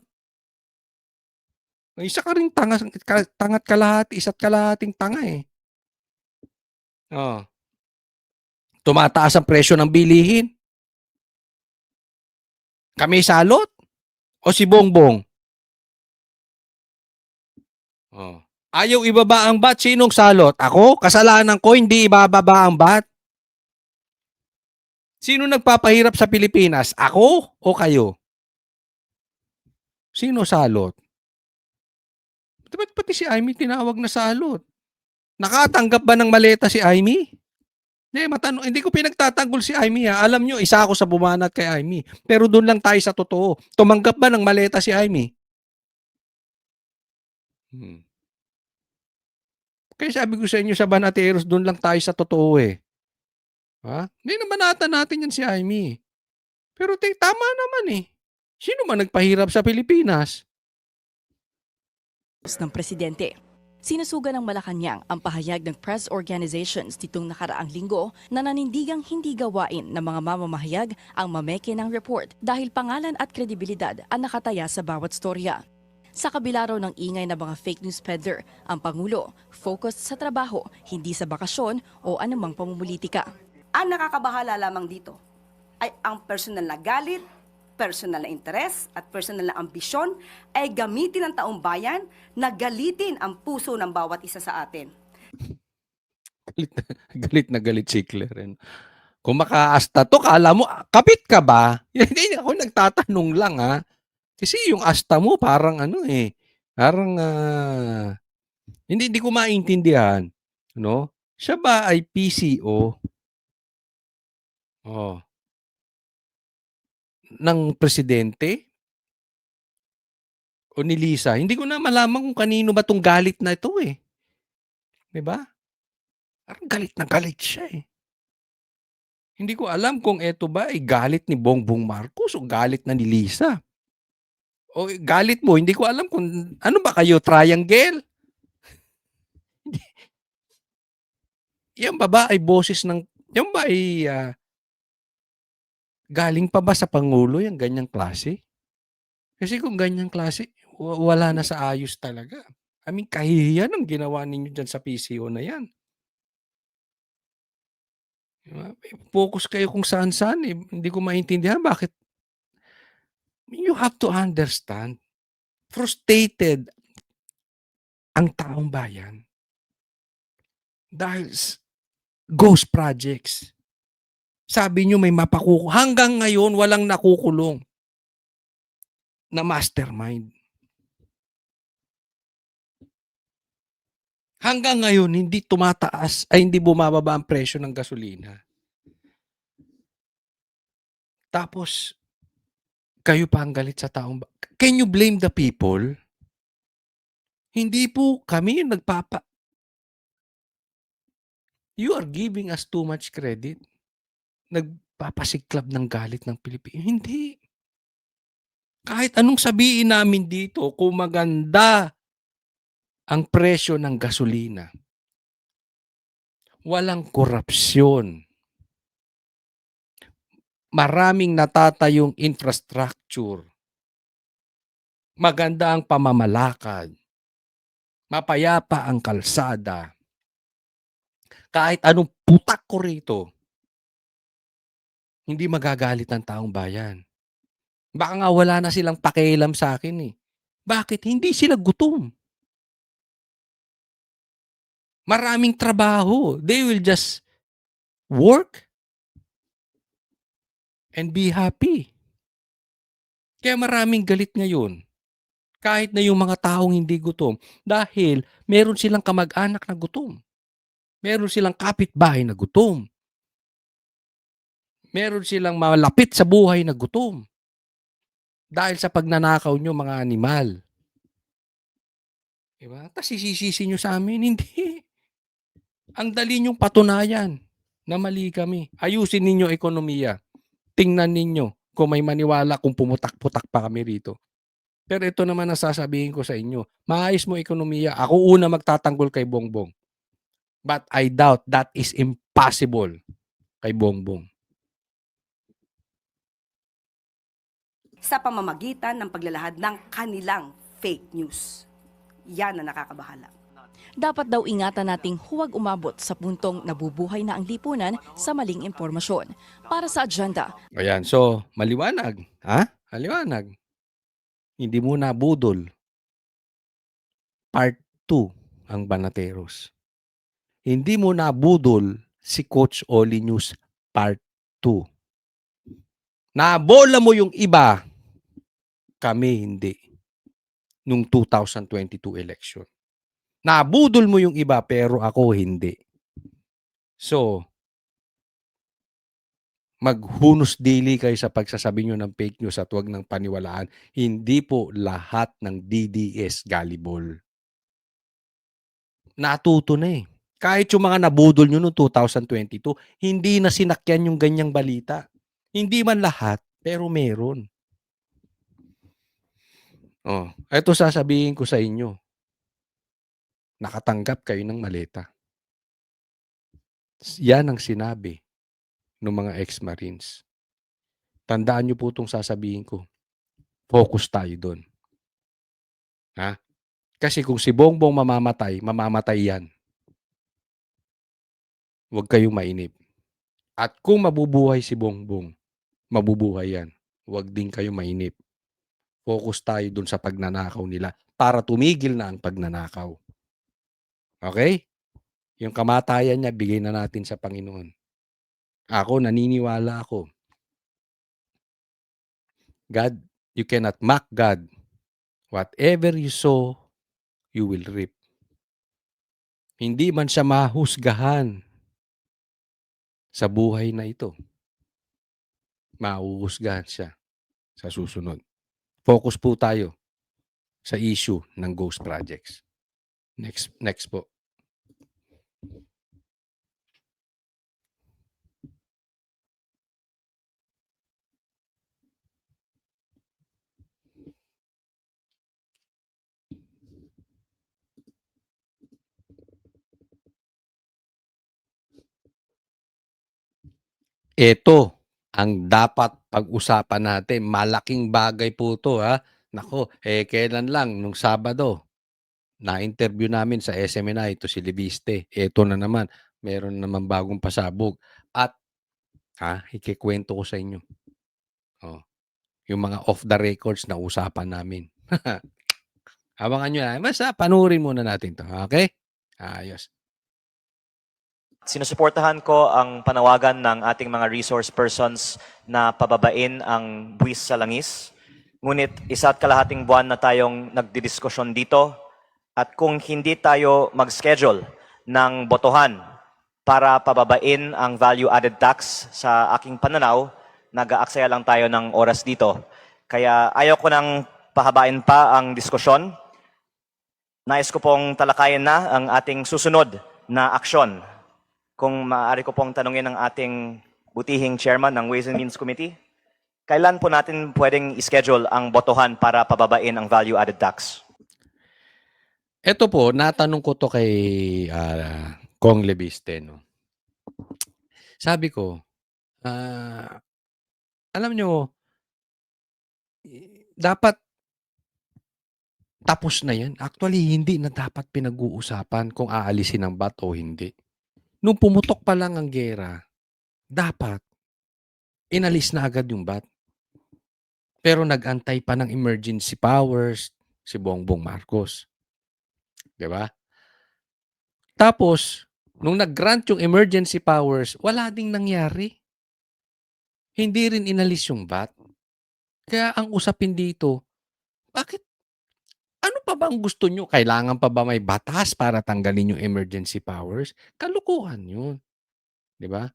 Isa ka ring tangat kalahati, isa't kalahating tanga, eh. Tumataas ang presyo ng bilihin? Kami salot? O si Bongbong? Ayaw ibaba ang VAT, sinong salot? Ako? Kasalanan ko hindi ibababa ang VAT? Sino nagpapahirap sa Pilipinas? Ako o kayo? Sino salot? Ba't pati si Amy tinawag na salot? Nakatanggap ba ng maleta si Amy? Hindi ko pinagtatanggol si Amy, ha. Alam nyo, isa ako sa bumanat kay Amy. Pero doon lang tayo sa totoo. Tumanggap ba ng maleta si Amy? Kaya sabi ko sa inyo sa Banateros, doon lang tayo sa totoo, eh. Hindi naman natin yan si Amy. Pero tama naman, eh. Sino man nagpahirap sa Pilipinas? ng presidente. Sinusugan ng Malacanang ang pahayag ng press organizations nitong nakaraang linggo na nanindigang hindi gawain ng mga mamamahayag ang mameke ng report dahil pangalan at kredibilidad ang nakataya sa bawat storya. Sa kabila raw ng ingay na mga fake news peddler, ang Pangulo focused sa trabaho, hindi sa bakasyon o anumang pamumulitika. Ang nakakabahala lamang dito ay ang personal na galit, personal na interes at personal na ambisyon ay gamitin ng taong bayan na galitin ang puso ng bawat isa sa atin. Galit na galit si Claire. Kung makaasta to, kala mo, kapit ka ba? Hindi ako nagtatanong lang, ha. Kasi yung asta mo parang parang hindi ko maintindihan, no? Siya ba ay PCO? Ng presidente? o ni Lisa, hindi ko na malaman kung kanino ba 'tong galit na ito, eh, 'di ba? Parang galit na galit siya, eh. Hindi ko alam kung eto ba ay galit ni Bongbong Marcos o galit na ni Lisa. O galit mo, hindi ko alam kung ano ba kayo, triangle? Yan ba ay boses ng yan ba ay, galing pa ba sa pangulo yang ganyang klase? Kasi kung ganyang klase, wala na sa ayos talaga. I mean, kahihiyan ang ginawa ninyo diyan sa PCO na yan, 'di ba? Focus kayo kung saan-saan, eh, hindi ko maintindihan bakit you have to understand, frustrated ang taong bayan dahil ghost projects. Sabi niyo may hanggang ngayon walang nakukulong na mastermind. Hanggang ngayon hindi tumataas ay hindi bumababa ang presyo ng gasolina. Tapos kayo pa ang galit sa can you blame the people? Hindi po kami yung you are giving us too much credit. Nagpapasiklab ng galit ng Pilipino. Hindi. Kahit anong sabihin namin dito, kung maganda ang presyo ng gasolina, walang korupsyon, maraming natatayong infrastructure, maganda ang pamamalakad, mapayapa ang kalsada, kahit anong putak ko rito, hindi magagalit ang taong bayan. Baka nga wala na silang pakialam sa akin, eh. Bakit? Hindi sila gutom. Maraming trabaho. They will just work and be happy. Kaya maraming galit ngayon. Kahit na yung mga taong hindi gutom. Dahil meron silang kamag-anak na gutom. Meron silang kapitbahay na gutom. Meron silang malapit sa buhay na gutom. Dahil sa pagnanakaw nyo mga animal. Diba? Tapos sisisi nyo sa amin. Hindi. Ang dali nyong patunayan na mali kami. Ayusin ninyo ekonomiya. Tingnan ninyo kung may maniwala kung pumutak-putak pa kami rito. Pero ito naman ang sasabihin ko sa inyo. Maayos mo ekonomiya. Ako una magtatanggol kay Bongbong. But I doubt that is impossible kay Bongbong. Sa pamamagitan ng paglalahad ng kanilang fake news. Yan ang nakakabahala. Dapat daw ingatan nating huwag umabot sa puntong nabubuhay na ang lipunan sa maling impormasyon. Para sa agenda, Ayan, so maliwanag. Ha? Maliwanag. Hindi mo na budol. Part 2 ang Banateros. Hindi mo na budol si Coach Oli News Part 2. Nabola mo yung iba, kami hindi. Nung 2022 election. Nabudol mo yung iba pero ako hindi. So, maghunos dili kayo sa pagsasabi nyo ng fake news at huwag ng paniwalaan. Hindi po lahat ng DDS gullible. Natuto na eh. Kahit yung mga nabudol nyo noong 2022, hindi na sinakyan yung ganyang balita. Hindi man lahat, pero meron. Oh, eto sasabihin ko sa inyo. Nakatanggap kayo ng maleta. Yan ang sinabi ng mga ex-Marines. Tandaan nyo po itong sasabihin ko. Focus tayo doon. Ha? Kasi kung si Bongbong mamamatay yan. Huwag kayong mainip. At kung mabubuhay si Bongbong, mabubuhay yan. Huwag din kayo mainip. Focus tayo doon sa pagnanakaw nila para tumigil na ang pagnanakaw. Okay? Yung kamatayan niya, bigay na natin sa Panginoon. Ako, naniniwala ako. God, you cannot mock God. Whatever you sow, you will reap. Hindi man siya mahusgahan sa buhay na ito. Mahuhusgahan siya sa susunod. Focus po tayo. sa issue ng ghost projects. Next po. Ito ang dapat pag-usapan natin. Malaking bagay po 'to, ha. Naku, kailan lang nung Sabado, na-interview namin sa SMNI 'to si Libiste. Eto na naman, meron naman bagong pasabog at, ikukuwento ko sa inyo. Oh, yung mga off the records na usapan namin. Abangan niyo na. Basta panoorin muna natin 'to, okey? Ayos. Sinusuportahan ko ang panawagan ng ating mga resource persons na pababain ang buwis sa langis. Ngunit 1.5 buwan na tayong nagdidiskusyon dito at kung hindi tayo mag-schedule ng botohan para pababain ang value-added tax sa aking pananaw, nag-aaksaya lang tayo ng oras dito. Kaya ayaw ko nang pahabain pa ang diskusyon. Nais ko pong talakayin na ang ating susunod na aksyon. Kung maaari ko pong tanungin ang ating butihing chairman ng Ways and Means Committee, kailan po natin pwedeng ischedule ang botohan para pababain ang value-added tax? Eto po, natanong ko 'to kay, Kong Lebiste 'no. Sabi ko, alam niyo, dapat tapos na 'yan. Actually, hindi na dapat pinag-uusapan kung aalisin ang VAT o hindi. Nung pumutok pa lang ang giyera, dapat inalis na agad yung VAT. Pero nag-antay pa ng emergency powers si Bongbong Marcos, 'di ba? Tapos nung nag-grant yung emergency powers, wala ding nangyari. Hindi rin inalis yung VAT. Kaya ang usapin dito, bakit ano pa bang gusto nyo? Kailangan pa ba may batas para tanggalin yung emergency powers? Kalukuhan yun, 'di ba?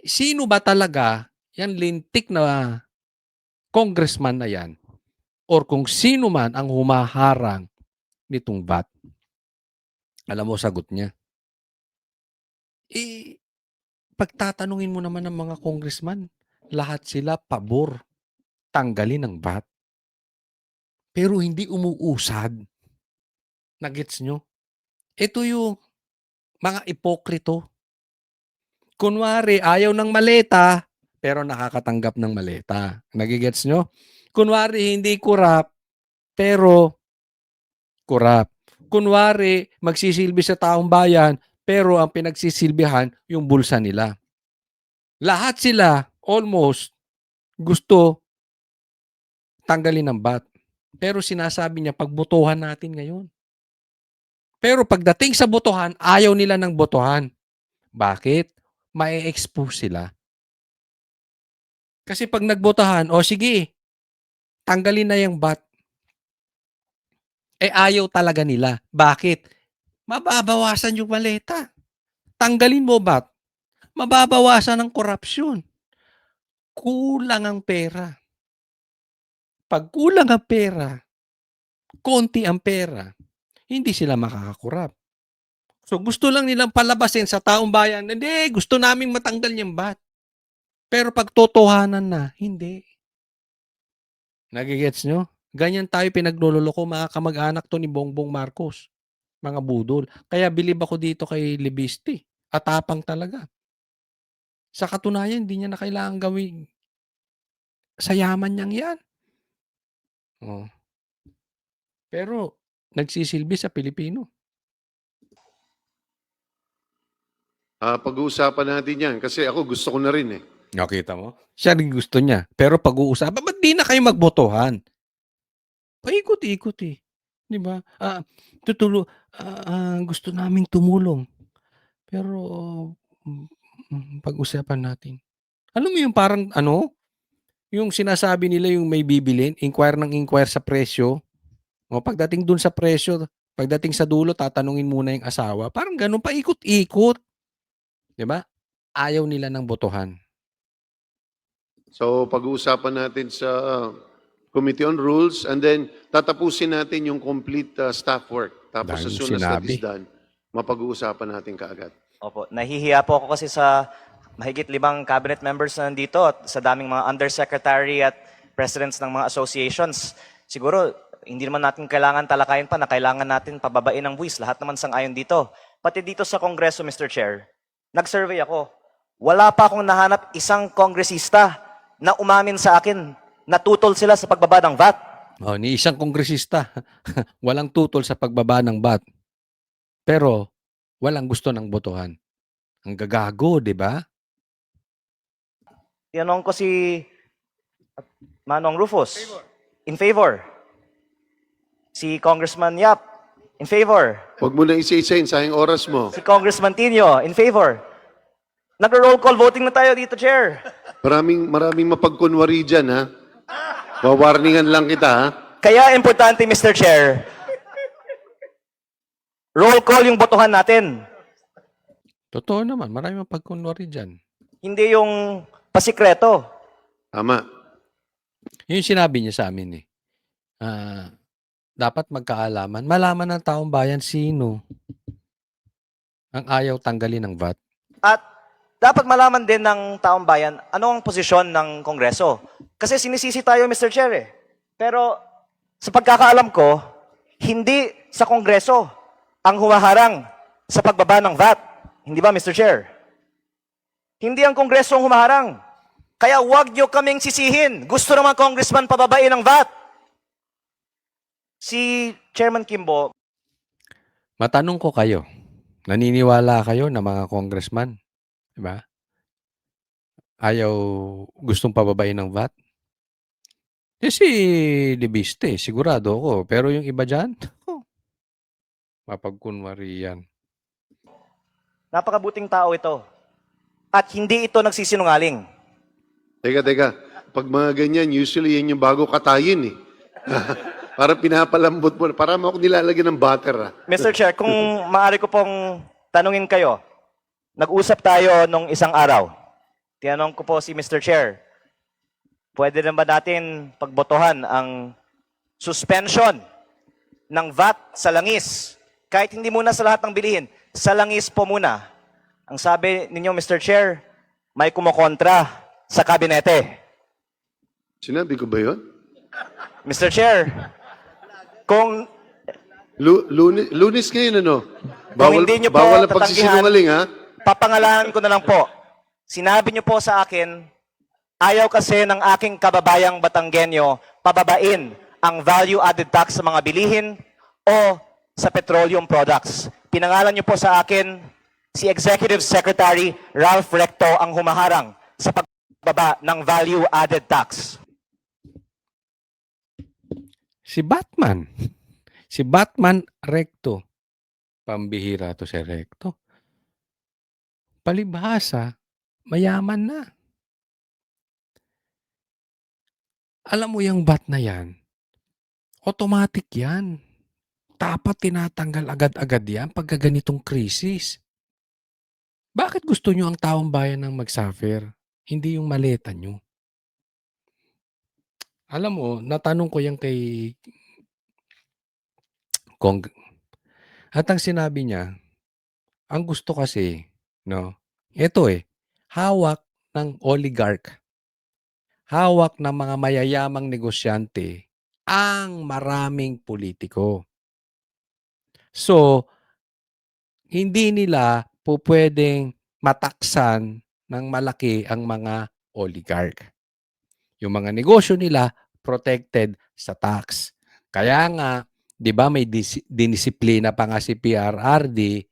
Sino ba talaga yang lintik na congressman na yan or kung sino man ang humaharang nitong VAT? Alam mo sagot niya? Pagtatanungin mo naman ng mga congressman, lahat sila pabor tanggalin ang VAT. Pero hindi umuusad. Nagets nyo? Ito yung mga ipokrito. Kunwari, ayaw ng maleta, pero nakakatanggap ng maleta. Nagigets nyo? Kunwari, hindi kurap, pero kurap. Kunwari, magsisilbi sa taong bayan, pero ang pinagsisilbihan, yung bulsa nila. Lahat sila, almost, gusto tanggalin ng VAT. Pero sinasabi niya, pagbotohan natin ngayon. Pero pagdating sa botohan, ayaw nila ng botohan. Bakit? Mae-expose sila. Kasi pag nagbotohan, o sige, tanggalin na yung VAT. Ayaw talaga nila. Bakit? Mababawasan yung maleta. Tanggalin mo VAT. Mababawasan ang korupsyon. Kulang ang pera. Pag kulang ang pera, konti ang pera, hindi sila makakakurap. So gusto lang nilang palabasin sa taong bayan, hindi, gusto naming matanggal yung VAT. Pero pag totohanan na, hindi. Nagigets nyo? Ganyan tayo pinagluloko, mga kamag-anak to ni Bongbong Marcos. Mga budol. Kaya bilib ako dito kay Libiste. Atapang talaga. Sa katunayan, hindi niya na kailangan gawin sa yaman niyang yan. Oh. Pero nagsisilbi sa Pilipino. Pag-uusapan natin yan kasi ako gusto ko na rin eh. Nakita mo? Siya rin gusto niya. Pero pag-uusapan, ba't di na kayo magbotohan? Paikot-ikot eh. Di ba? Gusto naming tumulong. Pero pag-usapan natin. Alam mo yung parang yung sinasabi nila yung may bibilin, inquire ng inquire sa presyo. O pagdating dun sa presyo, pagdating sa dulo, tatanungin muna yung asawa. Parang ganun, paikot-ikot. Di ba? Ayaw nila ng botohan. So pag-uusapan natin sa Committee on Rules, and then tatapusin natin yung complete staff work. Tapos Dahil as soon as that sinabi. is done, mapag-uusapan natin kaagad. Opo, nahihiya po ako kasi sa mahigit 5 cabinet members na nandito at sa daming mga undersecretary at presidents ng mga associations. Siguro, hindi naman natin kailangan talakayin pa na kailangan natin pababain ang buwis. Lahat naman sang-ayon dito. Pati dito sa Kongreso, Mr. Chair, nag-survey ako. Wala pa akong nahanap isang kongresista na umamin sa akin na tutol sila sa pagbaba ng VAT. Oh, ni isang kongresista, walang tutol sa pagbaba ng VAT. Pero walang gusto ng botohan. Ang gagago, di ba? Tinanong ko si Manong Rufus. In favor. Si Congressman Yap. In favor. Huwag mo na isa-isahin, sayang oras mo. Si Congressman Tino. In favor. Nag-roll call voting na tayo dito, Chair. Maraming mapagkunwari dyan, ha? Wawarningan lang kita, ha? Kaya importante, Mr. Chair, roll call yung botohan natin. Totoo naman, marami mapagkunwari dyan. Hindi yung pasikreto. Tama. Yung sinabi niya sa amin dapat magkaalaman. Malaman ng taong bayan sino ang ayaw tanggalin ng VAT. At dapat malaman din ng taong bayan ano ang posisyon ng Kongreso. Kasi sinisisi tayo, Mr. Chair, eh. Pero sa pagkakaalam ko, hindi sa Kongreso ang humaharang sa pagbaba ng VAT. Hindi ba, Mr. Chair? Hindi ang Kongreso ang humaharang. Kaya huwag niyo kaming sisihin. Gusto naman Congressman pababain ang VAT. Si Chairman Kimbo, Matanong ko kayo, naniniwala kayo na mga congressman, di ba? Ayaw gustong pababain ng VAT? Si Libiste, sigurado ako. Pero yung iba dyan, mapagkunwari yan. napakabuting tao ito. At hindi ito nagsisinungaling. Teka. Pag mga ganyan, usually yan yung bago katayin, eh. Para pinapalambot mo. Para mo ako nilalagyan ng butter, ha? Mr. Chair, kung maaari ko pong tanungin kayo, nag-usap tayo nung isang araw. Tinanong ko po si Mr. Chair, pwede na ba natin pagbotohan ang suspension ng VAT sa langis? Kahit hindi muna sa lahat ng bilihin, sa langis po muna. Ang sabi ninyo, Mr. Chair, may kumokontra sa kabinete. Sinabi ko ba yun? Mr. Chair, kung Lunes ngayon, ano? Kung hindi nyo po bawal ang tatanggihan, pagsisinungaling, ha? papangalanan ko na lang po. Sinabi niyo po sa akin, ayaw kasi ng aking kababayang Batanggenyo pababain ang value-added tax sa mga bilihin o sa petroleum products. Pinangalan niyo po sa akin, si Executive Secretary Ralph Recto ang humaharang sa pagbaba ng value-added tax. Si Batman. Si Batman Recto. Pambihira to si Recto. Palibhasa, mayaman na. Alam mo yung VAT na yan, automatic yan. Dapat tinatanggal agad-agad yan pagka ganitong krisis. Bakit gusto nyo ang taong bayan ng mag-suffer? Hindi yung maleta nyo. Alam mo, natanong ko yan kay Kong. At ang sinabi niya, ang gusto kasi, no, ito hawak ng oligarch. Hawak ng mga mayayamang negosyante ang maraming politiko. So, hindi nila pwedeng mataksan ng malaki ang mga oligarch. Yung mga negosyo nila protected sa tax. Kaya nga, 'di ba may dinisiplina pa nga si PRRD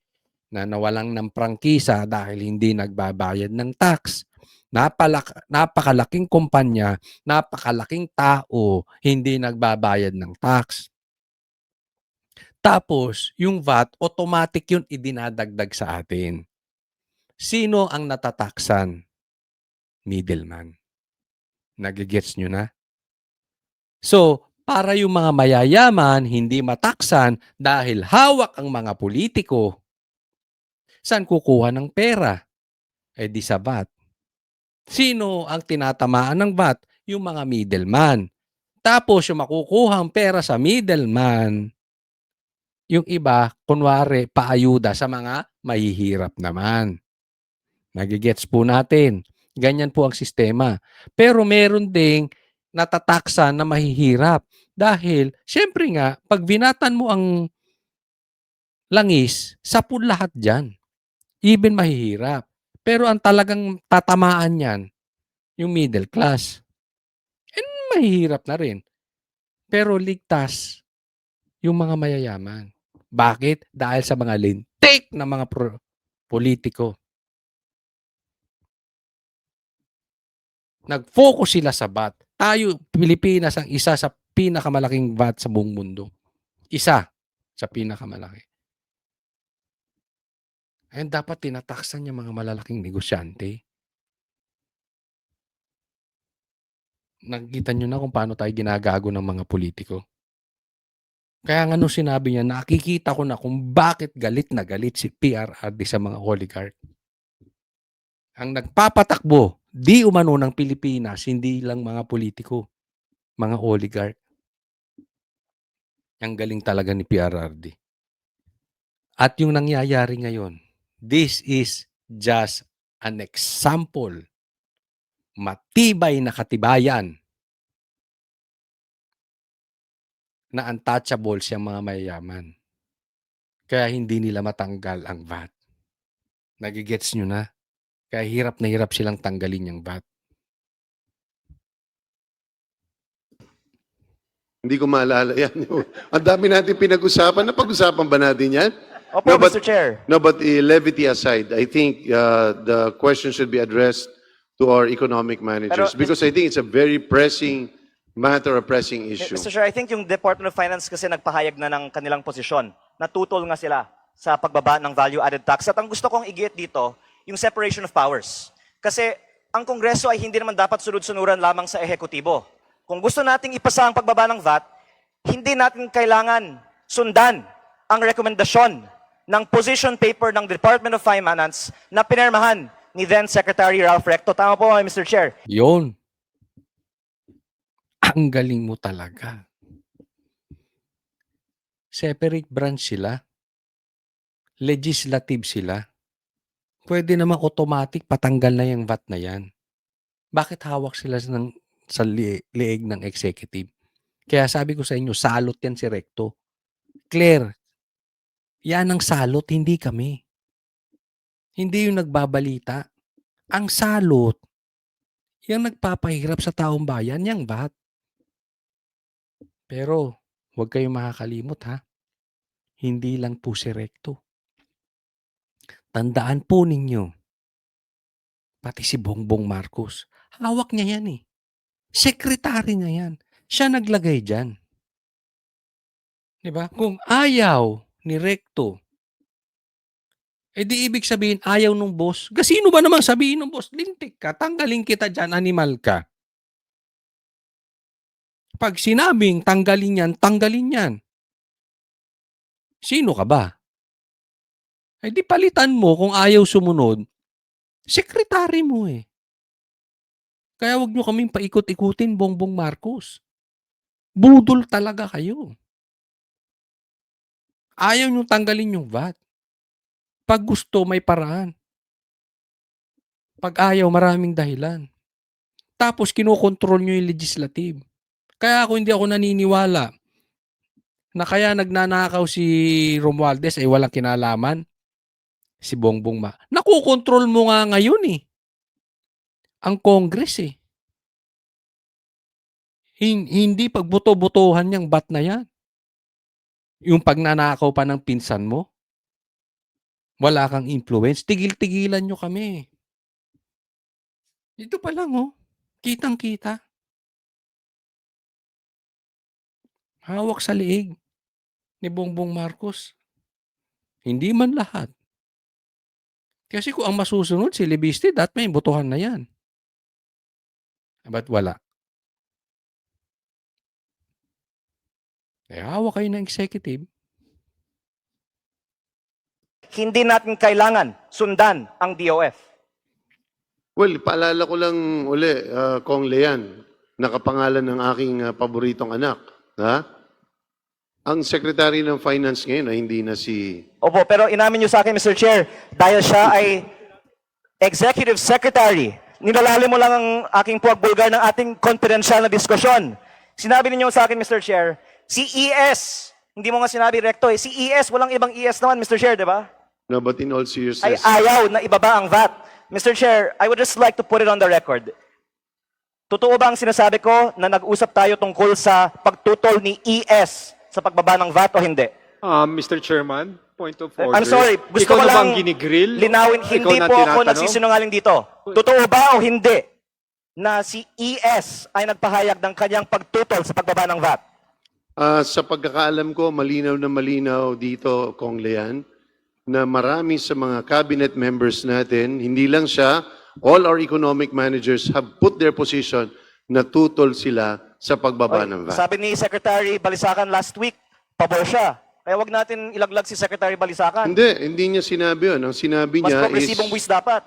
na nawalan ng prangkisa dahil hindi nagbabayad ng tax. Napakalaking kumpanya, napakalaking tao, hindi nagbabayad ng tax. Tapos, yung VAT, automatic yun idinadagdag sa atin. Sino ang natataksan? Middleman. Nagigets nyo na? So, para yung mga mayayaman hindi mataksan dahil hawak ang mga politiko, saan kukuha ng pera? Di sa VAT. Sino ang tinatamaan ng VAT? Yung mga middleman. Tapos yung makukuhang pera sa middleman, yung iba, kunwari, paayuda sa mga mahihirap naman. Nagigets po natin. Ganyan po ang sistema. Pero meron ding natataksa na mahihirap. Dahil, syempre nga, pag binatan mo ang langis, sapul lahat dyan. Even mahihirap. Pero ang talagang tatamaan yan, yung middle class. And mahihirap na rin. Pero ligtas yung mga mayayaman. Bakit? Dahil sa mga lintik na mga politiko. Nag-focus sila sa VAT. Tayo, Pilipinas, ang isa sa pinakamalaking VAT sa buong mundo. Isa sa pinakamalaki. Ayun, dapat tinataksan yung mga malalaking negosyante. Nakikita nyo na kung paano tayo ginagago ng mga politiko. Kaya nga nung sinabi niya, nakikita ko na kung bakit galit na galit si PRRD sa mga oligarch. Ang nagpapatakbo, di umano ng Pilipinas, hindi lang mga politiko, mga oligarch. Ang galing talaga ni PRRD. At yung nangyayari ngayon, this is just an example. Matibay na katibayan na untouchable siyang mga mayayaman. Kaya hindi nila matanggal ang VAT. Nagigets nyo na? Kaya hirap na hirap silang tanggalin yung VAT. Hindi ko maalala yan. Ang dami natin pinag-usapan. Napag-usapan ba natin yan? Opo, Mr. Chair. No, but levity aside, I think the question should be addressed to our economic managers Pero, because I think it's a very pressing matter, a pressing issue. Mr. Chair, I think yung Department of Finance kasi nagpahayag na ng kanilang posisyon. Natutol nga sila sa pagbaba ng value-added tax. At ang gusto kong i-get dito, yung separation of powers. Kasi ang Kongreso ay hindi naman dapat sunod-sunuran lamang sa ehekutibo. Kung gusto nating ipasa ang pagbaba ng VAT, hindi natin kailangan sundan ang rekomendasyon ng position paper ng Department of Finance na pinirmahan ni then Secretary Ralph Recto. Tama po, Mr. Chair. Yun. Ang galing mo talaga. Separate branch sila. Legislative sila. Pwede namang automatic patanggal na yung VAT na yan. Bakit hawak sila sa leeg ng executive? Kaya sabi ko sa inyo, salot yan si Recto. Claire, yan ang salot, hindi kami. Hindi yung nagbabalita. Ang salot, yung nagpapahirap sa taong bayan, yung VAT. Pero, huwag kayong makakalimot ha. Hindi lang po si Recto. Tandaan po ninyo, pati si Bongbong Marcos, hawak niya yan eh. Sekretary niya yan. Siya naglagay dyan. Diba? Kung ayaw ni Recto, di ibig sabihin ayaw nung boss. Sino ba naman sabihin nung boss? Lintik ka, tanggalin kita dyan, animal ka. Pag sinabing tanggalin yan. Sino ka ba? Di palitan mo kung ayaw sumunod, sekretary mo eh. Kaya wag nyo kaming paikot-ikutin, Bongbong Marcos. Budol talaga kayo. Ayaw nyo tanggalin yung VAT. Pag gusto, may paraan. Pag ayaw, maraming dahilan. Tapos kinokontrol nyo yung legislative. Kaya hindi ako naniniwala na kaya nagnanakaw si Romualdez ay walang kinalaman. Si Bongbong nakukontrol mo nga ngayon eh. Ang Congress eh. Hindi pagbuto-butohan niyang bat na yan. Yung pagnanakaw pa ng pinsan mo, wala kang influence, tigil-tigilan nyo kami. Ito pa lang oh, kitang-kita. Hawak sa liig ni Bongbong Marcos. Hindi man lahat. Kasi kung ang masusunod si Libiste, may botohan na yan. Ba't wala? Hawak kayo ng executive. Hindi natin kailangan sundan ang DOF. Well, paalala ko lang uli, Kong Lean, nakapangalan ng aking paboritong anak. Ha? Ang Secretary ng Finance ngayon ay hindi na si... Opo, pero inamin niyo sa akin, Mr. Chair, dahil siya ay Executive Secretary, nilalalim mo lang ang aking puwagbulgar ng ating confidential na diskusyon. Sinabi ninyo sa akin, Mr. Chair, si ES, hindi mo nga sinabi recto si ES, walang ibang ES naman, Mr. Chair, di ba? No, but in all Ay seriousness, ayaw na ibaba ang VAT. Mr. Chair, I would just like to put it on the record. Totoo ba ang sinasabi ko na nag-usap tayo tungkol sa pagtutol ni ES sa pagbaba ng VAT o hindi? Mr. Chairman, point of order. I'm sorry, gusto Ikaw ko na lang bang ginigrill? linawin, Ikaw hindi na po ako tinatanong? nagsisinungaling dito. Totoo ba o hindi na si ES ay nagpahayag ng kanyang pagtutol sa pagbaba ng VAT? sa pagkakaalam ko, malinaw na malinaw dito, Kong Lean, na marami sa mga cabinet members natin, hindi lang siya, all our economic managers have put their position na tutol sila sa pagbaba ng VAT. Sabi ni Secretary Balisacan last week, pabor siya. Kaya wag natin ilaglag si Secretary Balisacan. Hindi niya sinabi yun. Ang sinabi Mas niya progresibong buwis dapat.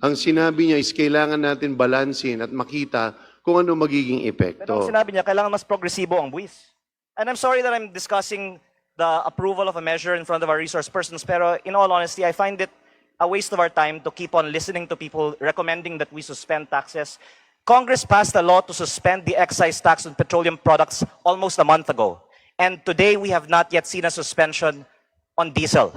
ang sinabi niya is kailangan natin balansin at makita kung ano magiging Pero epekto. ang sinabi niya, kailangan mas progresibo ang buwis. And I'm sorry that I'm discussing the approval of a measure in front of our resource persons, pero in all honesty, I find it a waste of our time to keep on listening to people recommending that we suspend taxes. Congress passed a law to suspend the excise tax on petroleum products almost a month ago. And today, we have not yet seen a suspension on diesel.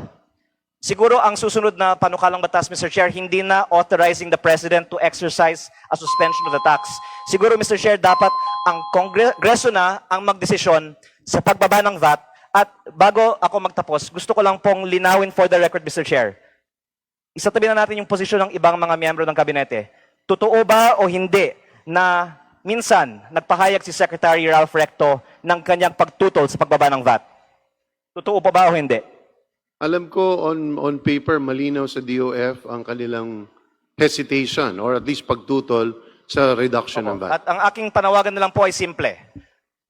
Siguro ang susunod na panukalang batas, Mr. Chair, hindi na authorizing the President to exercise a suspension of the tax. Siguro, Mr. Chair, dapat ang Kongreso na ang magdesisyon sa pagbaba ng VAT. At bago ako magtapos, gusto ko lang pong linawin for the record, Mr. Chair. Isatabi na natin yung posisyon ng ibang mga miyembro ng kabinete. Totoo ba o hindi na minsan nagpahayag si Secretary Ralph Recto ng kanyang pagtutol sa pagbaba ng VAT? Totoo pa ba o hindi? Alam ko on paper malinaw sa DOF ang kanilang hesitation or at least pagtutol sa reduction ng VAT. At ang aking panawagan na lang po ay simple.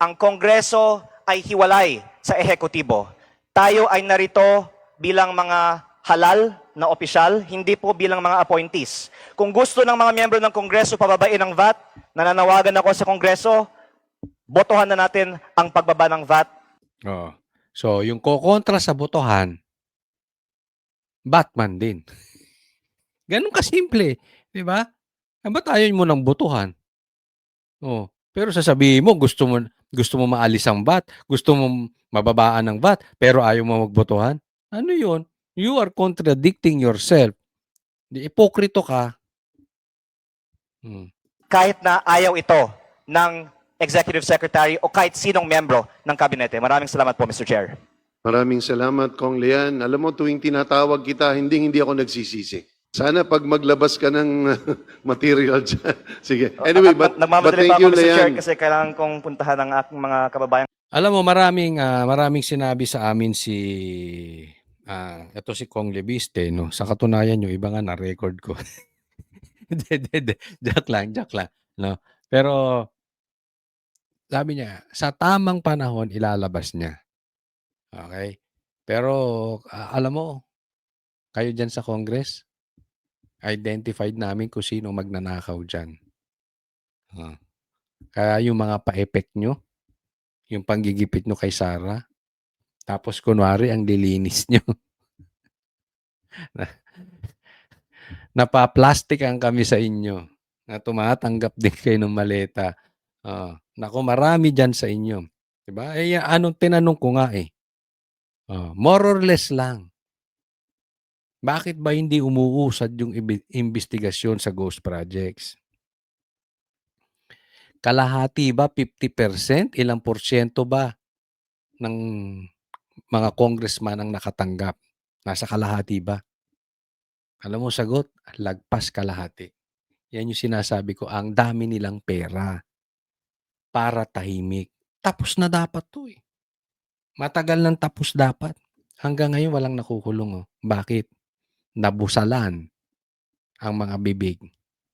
Ang Kongreso ay hiwalay sa ehekutibo. Tayo ay narito bilang mga halal na opisyal, hindi po bilang mga appointees. Kung gusto ng mga miyembro ng Kongreso pababain ang VAT, nananawagan ako sa Kongreso, botohan na natin ang pagbaba ng VAT. Oh. So, yung kokontra sa botohan, Batman din. Ganun kasimple. Di ba? Ba't ayaw mo ng botohan? Oh. Pero sasabihin mo, gusto mo maalis ang VAT, gusto mo mababaan ng VAT, pero ayaw mo magbotohan? Ano yun? You are contradicting yourself. Di ipokrito ka. Kahit na ayaw ito ng Executive Secretary o kahit sinong miyembro ng kabinete. Maraming salamat po, Mr. Chair. Maraming salamat, Kong Lean. Alam mo, tuwing tinatawag kita, hindi ako nagsisisi. Sana pag maglabas ka ng material dyan. Sige. Anyway, but Nagmamadali pa thank you, ako, Mr. Chair, Lean. kasi kailangan kong puntahan ang aking mga kababayan. Alam mo, maraming sinabi sa amin ito si Kong Lebiste, no? Sa katunayan yung iba nga na-record ko. Joke lang, no? Pero sabi niya, sa tamang panahon ilalabas niya. Okay? Pero alam mo, kayo dyan sa Congress, identified namin kung sino magnanakaw dyan. Kaya yung mga pa-effect nyo, yung panggigipit nyo kay Sara, tapos kunwari ang lilinis nyo. Napaplastikan kami sa inyo na tumatanggap din kayo ng maleta. Naku, marami dyan sa inyo. Diba? Anong tinanong ko nga eh. More or less lang. Bakit ba hindi umuusad yung investigasyon sa ghost projects? Kalahati ba? 50%? Ilang porsyento ba ng mga congressman ang nakatanggap? Nasa kalahati ba? Alam mo sagot, lagpas kalahati. Yan yung sinasabi ko, ang dami nilang pera para tahimik. Tapos na dapat to eh. Matagal nang tapos dapat. Hanggang ngayon walang nakukulong. Oh. Bakit? Nabusalan ang mga bibig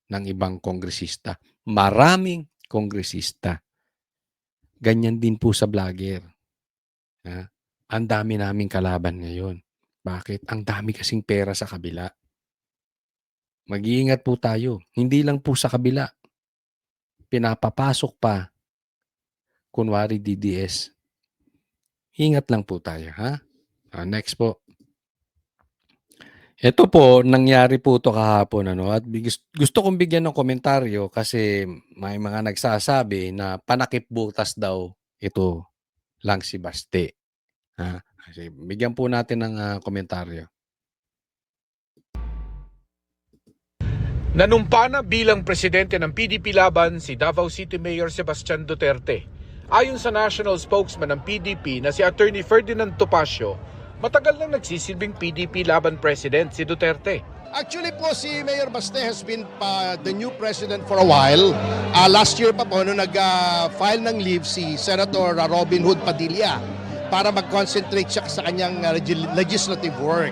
ng ibang kongresista. Maraming kongresista. Ganyan din po sa vlogger. Ang dami naming kalaban ngayon. Bakit? Ang dami kasing pera sa kabila. Mag-iingat po tayo. Hindi lang po sa kabila. pinapapasok pa, kunwari DDS. Ingat lang po tayo, ha? Next po. Ito po, nangyari po ito kahapon. At gusto kong bigyan ng komentaryo kasi may mga nagsasabi na panakip butas daw ito lang si Baste. Kasi bigyan po natin ng komentaryo. Nanumpa na bilang presidente ng PDP Laban si Davao City Mayor Sebastian Duterte. Ayon sa national spokesman ng PDP na si Attorney Ferdinand Topacio, matagal nang nagsisilbing PDP Laban president si Duterte. Actually po, si Mayor Baste has been the new president for a while. Last year pa po, nung nag-file ng leave si Senator Robin Hood Padilla para mag-concentrate siya sa kanyang legislative work.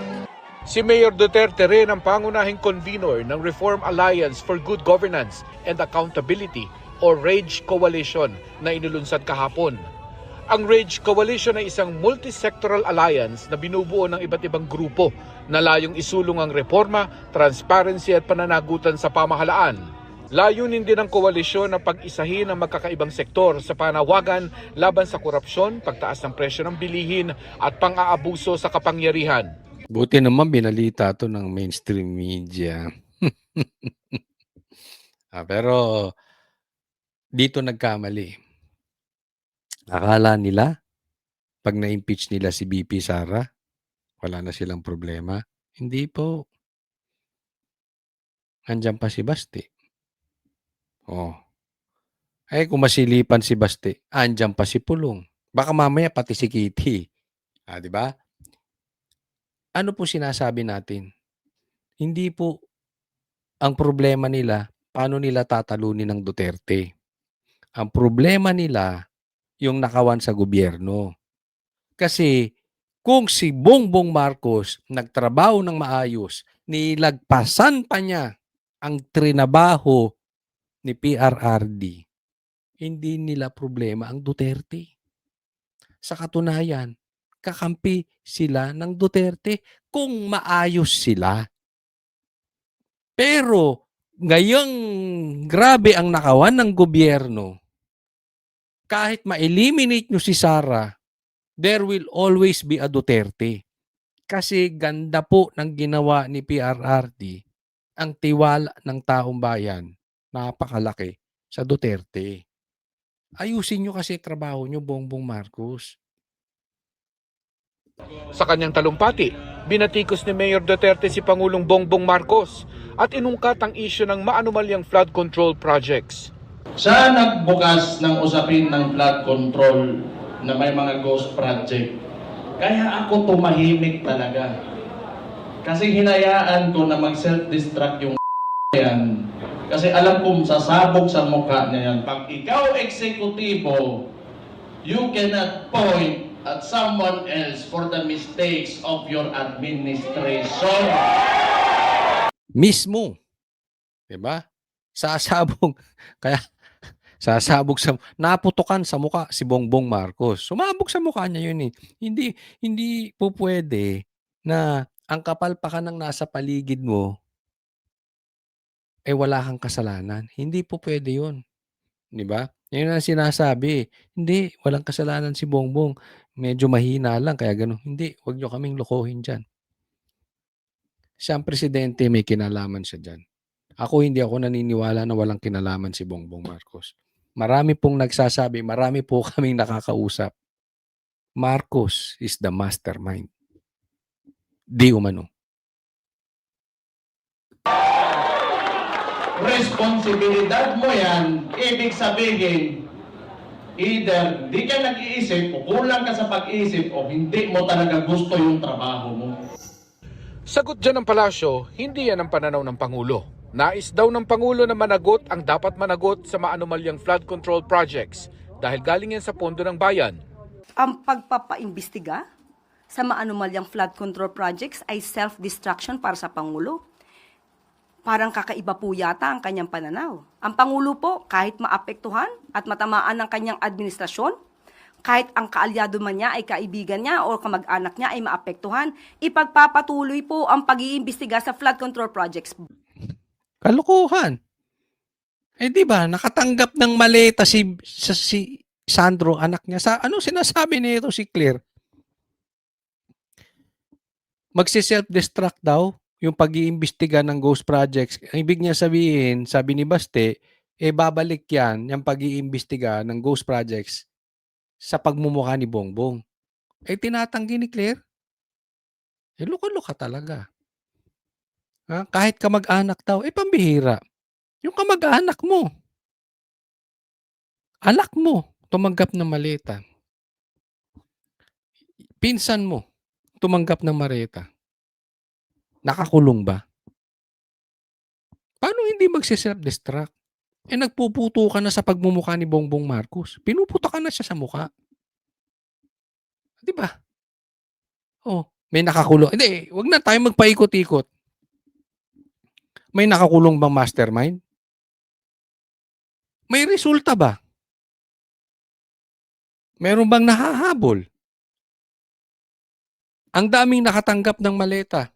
Si Mayor Duterte rin ang pangunahing convener ng Reform Alliance for Good Governance and Accountability o RAGE Coalition na inulunsad kahapon. Ang RAGE Coalition ay isang multi-sectoral alliance na binubuo ng iba't ibang grupo na layong isulong ang reforma, transparency at pananagutan sa pamahalaan. Layunin din ng koalisyon na pag-isahin ang magkakaibang sektor sa panawagan laban sa korupsyon, pagtaas ng presyo ng bilihin at pang-aabuso sa kapangyarihan. Buti naman binalita to ng mainstream media. Pero dito nagkamali. Akala nila, pag na-impeach nila si BP Sara, wala na silang problema. Hindi po. Andyan pa si Baste. Kung masilipan si Baste, andyan pa si Pulong. Baka mamaya pati si Kitty. Di ba? Ano po sinasabi natin? Hindi po ang problema nila, paano nila tatalunin ng Duterte. Ang problema nila, yung nakawan sa gobyerno. Kasi kung si Bongbong Marcos nagtrabaho ng maayos, nilagpasan pa niya ang trinabaho ni PRRD, hindi nila problema ang Duterte. Sa katunayan, kakampi sila ng Duterte kung maayos sila. Pero ngayong grabe ang nakawan ng gobyerno, kahit ma-eliminate nyo si Sara, there will always be a Duterte. Kasi ganda po ng ginawa ni PRRD, ang tiwala ng taong bayan, napakalaki sa Duterte. Ayusin nyo kasi trabaho nyo, Bongbong Marcos. Sa kanyang talumpati, binatikos ni Mayor Duterte si Pangulong Bongbong Marcos at inungkat ang isyu ng maanumalyang flood control projects. Siya nagbukas ng usapin ng flood control na may mga ghost project. Kaya ako tumahimik talaga. Kasi hinayaan ko na mag-self-destruct yung yan. Kasi alam kong sasabog sa mukha niya yan. Pag ikaw eksekutibo, you cannot point at someone else for the mistakes of your administration. Mismo. Diba? Sasabog. Kaya sasabog naputukan sa mukha si Bongbong Marcos. Sumabog sa mukha niya yun eh. Hindi po pwede na ang kapalpakan ng nasa paligid mo wala kang kasalanan. Hindi po pwede yun. Diba? Yun ang sinasabi. Hindi, walang kasalanan si Bongbong. Medyo mahina lang, kaya gano'n. Hindi, huwag nyo kaming lokohin dyan. Siyang presidente, may kinalaman siya dyan. Hindi ako naniniwala na walang kinalaman si Bongbong Marcos. Marami pong nagsasabi, marami po kaming nakakausap. Marcos is the mastermind. Di umano. Responsibilidad mo yan, ibig sabihin, either di ka nag-iisip o kulang ka sa pag-iisip o hindi mo talaga gusto yung trabaho mo. Sagot dyan ng palasyo, hindi yan ang pananaw ng Pangulo. Nais daw ng Pangulo na managot ang dapat managot sa maanumalyang flood control projects dahil galing yan sa pondo ng bayan. Ang pagpapaimbestiga sa maanumalyang flood control projects ay self-destruction para sa Pangulo. Parang kakaiba po yata ang kanyang pananaw. Ang Pangulo po, kahit maapektuhan at matamaan ng kanyang administrasyon, kahit ang kaalyado man niya ay kaibigan niya o kamag-anak niya ay maapektuhan, ipagpapatuloy po ang pag-iimbestiga sa flood control projects. Kalokohan. Di ba, nakatanggap ng maleta si Sandro, anak niya. Ano sinasabi nito si Claire? Magsi-self-destruct daw yung pag-iimbestiga ng ghost projects. Ang ibig niya sabihin, sabi ni Baste, babalik yan, yung pag-iimbestiga ng ghost projects sa pagmumukha ni Bongbong. Tinatanggi ni Claire. Luka-luka talaga. Kahit kamag-anak daw, pambihira. Yung kamag-anak mo, anak mo, tumanggap ng maleta. Pinsan mo, tumanggap ng maleta. Nakakulong ba? Paano hindi magsi-self-destruct? Nagpuputo ka na sa pagmumukha ni Bongbong Marcos. Pinuputo ka na siya sa mukha. Di ba? May nakakulong. Hindi, wag na tayo magpaikot-ikot. May nakakulong bang mastermind? May resulta ba? Meron bang nahahabol? Ang daming nakatanggap ng maleta.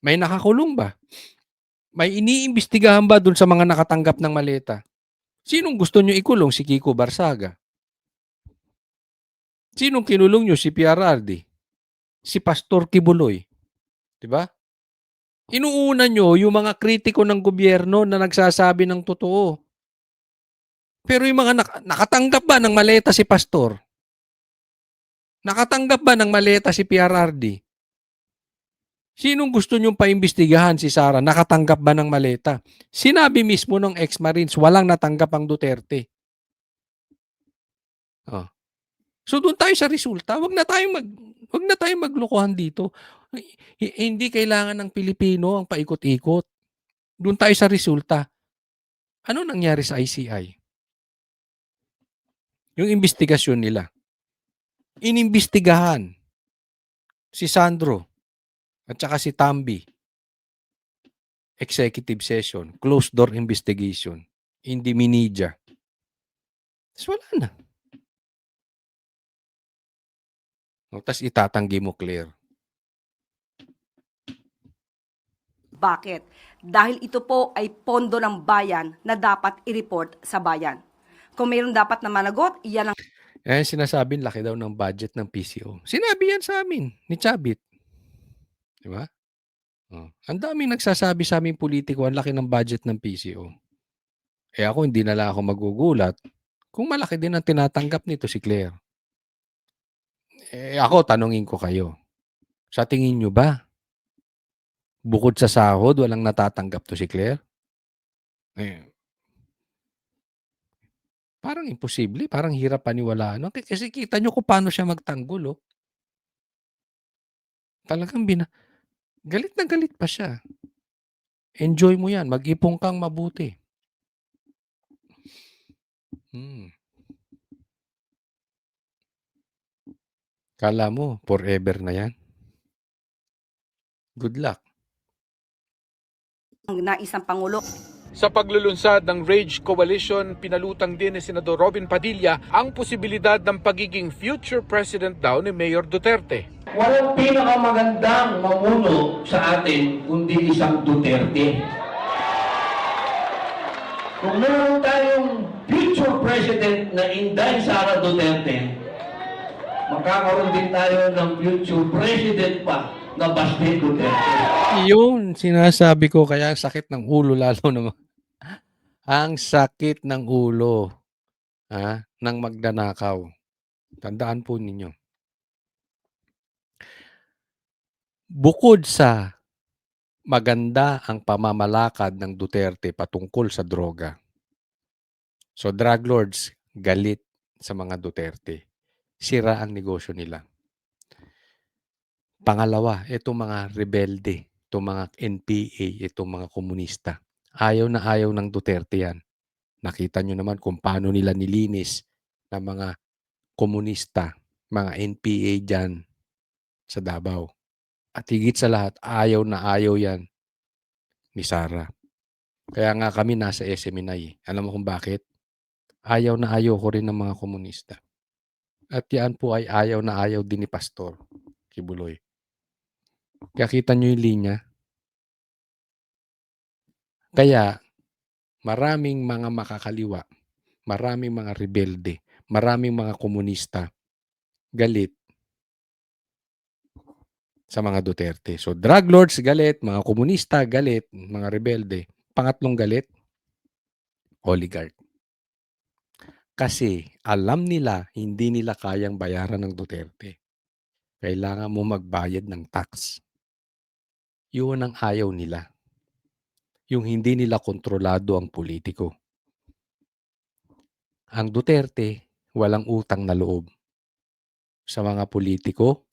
May nakakulong ba? May iniimbestigahan ba dun sa mga nakatanggap ng maleta? Sinong gusto nyo ikulong? Si Kiko Barsaga. Sinong kinulong nyo? Si PRRD. Si Pastor Kibuloy. Diba? Inuuna nyo yung mga kritiko ng gobyerno na nagsasabi ng totoo. Pero yung mga nakatanggap ba ng maleta si Pastor? Nakatanggap ba ng maleta si PRRD? Sinong gusto nyong paimbestigahan si Sara? Nakatanggap ba ng maleta? Sinabi mismo ng ex-Marines, walang natanggap ang Duterte. So doon tayo sa resulta. Wag na tayong maglokohan dito. Hindi kailangan ng Pilipino ang paikot-ikot. Doon tayo sa resulta. Ano nangyari sa ICI? Yung investigasyon nila. Inimbestigahan si Sandro at saka si Tambi. Executive session, closed door investigation, hindi minidya. So wala na. Tapos itatanggi mo, Claire. Bakit? Dahil ito po ay pondo ng bayan na dapat i-report sa bayan. Kung mayroon dapat na managot, iyan ang Sinasabi, laki daw ng budget ng PCO. Sinabi yan sa amin, ni Chabit. Di ba? Ang daming nagsasabi sa aming politiko, ang laki ng budget ng PCO. Ako, hindi na lang ako magugulat kung malaki din ang tinatanggap nito si Claire. Ako, tanungin ko kayo. Sa tingin nyo ba, bukod sa sahod, walang natatanggap to si Claire? Parang imposible, parang hirap paniwalaan. No? Kasi kita nyo kung paano siya magtanggol. Talagang galit na galit pa siya. Enjoy mo yan. Mag-ipon kang mabuti. Kala mo, forever na yan? Good luck. nais ng Pangulo. Sa paglulunsad ng Rage Coalition, pinalutang din ni Senador Robin Padilla ang posibilidad ng pagiging future president daw ni Mayor Duterte. Walang pinakamagandang mamuno sa atin kundi isang Duterte. Kung meron tayong future president na Inday Sara Duterte, magkakaroon din tayo ng future president pa na Baste Duterte. Yun, sinasabi ko, kaya sakit ng ulo lalo naman. Ang sakit ng ulo ng magnanakaw. Tandaan po ninyo. Bukod sa maganda ang pamamalakad ng Duterte patungkol sa droga. So drug lords, galit sa mga Duterte. Sira ang negosyo nila. Pangalawa, itong mga rebelde, itong mga NPA, itong mga komunista. Ayaw na ayaw ng Duterte yan. Nakita nyo naman kung paano nila nilinis ng mga komunista, mga NPA dyan sa Davao. At higit sa lahat, ayaw na ayaw yan ni Sara. Kaya nga kami nasa SMNI. Alam mo kung bakit? Ayaw na ayaw ko rin ng mga komunista. At yan po ay ayaw na ayaw din ni Pastor Kibuloy. Kaya kita nyo yung linya. Kaya, maraming mga makakaliwa, maraming mga rebelde, maraming mga komunista galit sa mga Duterte. So drug lords galit, mga komunista galit, mga rebelde. Pangatlong galit, oligarch. Kasi alam nila hindi nila kayang bayaran ng Duterte. Kailangan mo magbayad ng tax. Yun ang ayaw nila. Yung hindi nila kontrolado ang politiko. Ang Duterte, walang utang na loob sa mga politiko,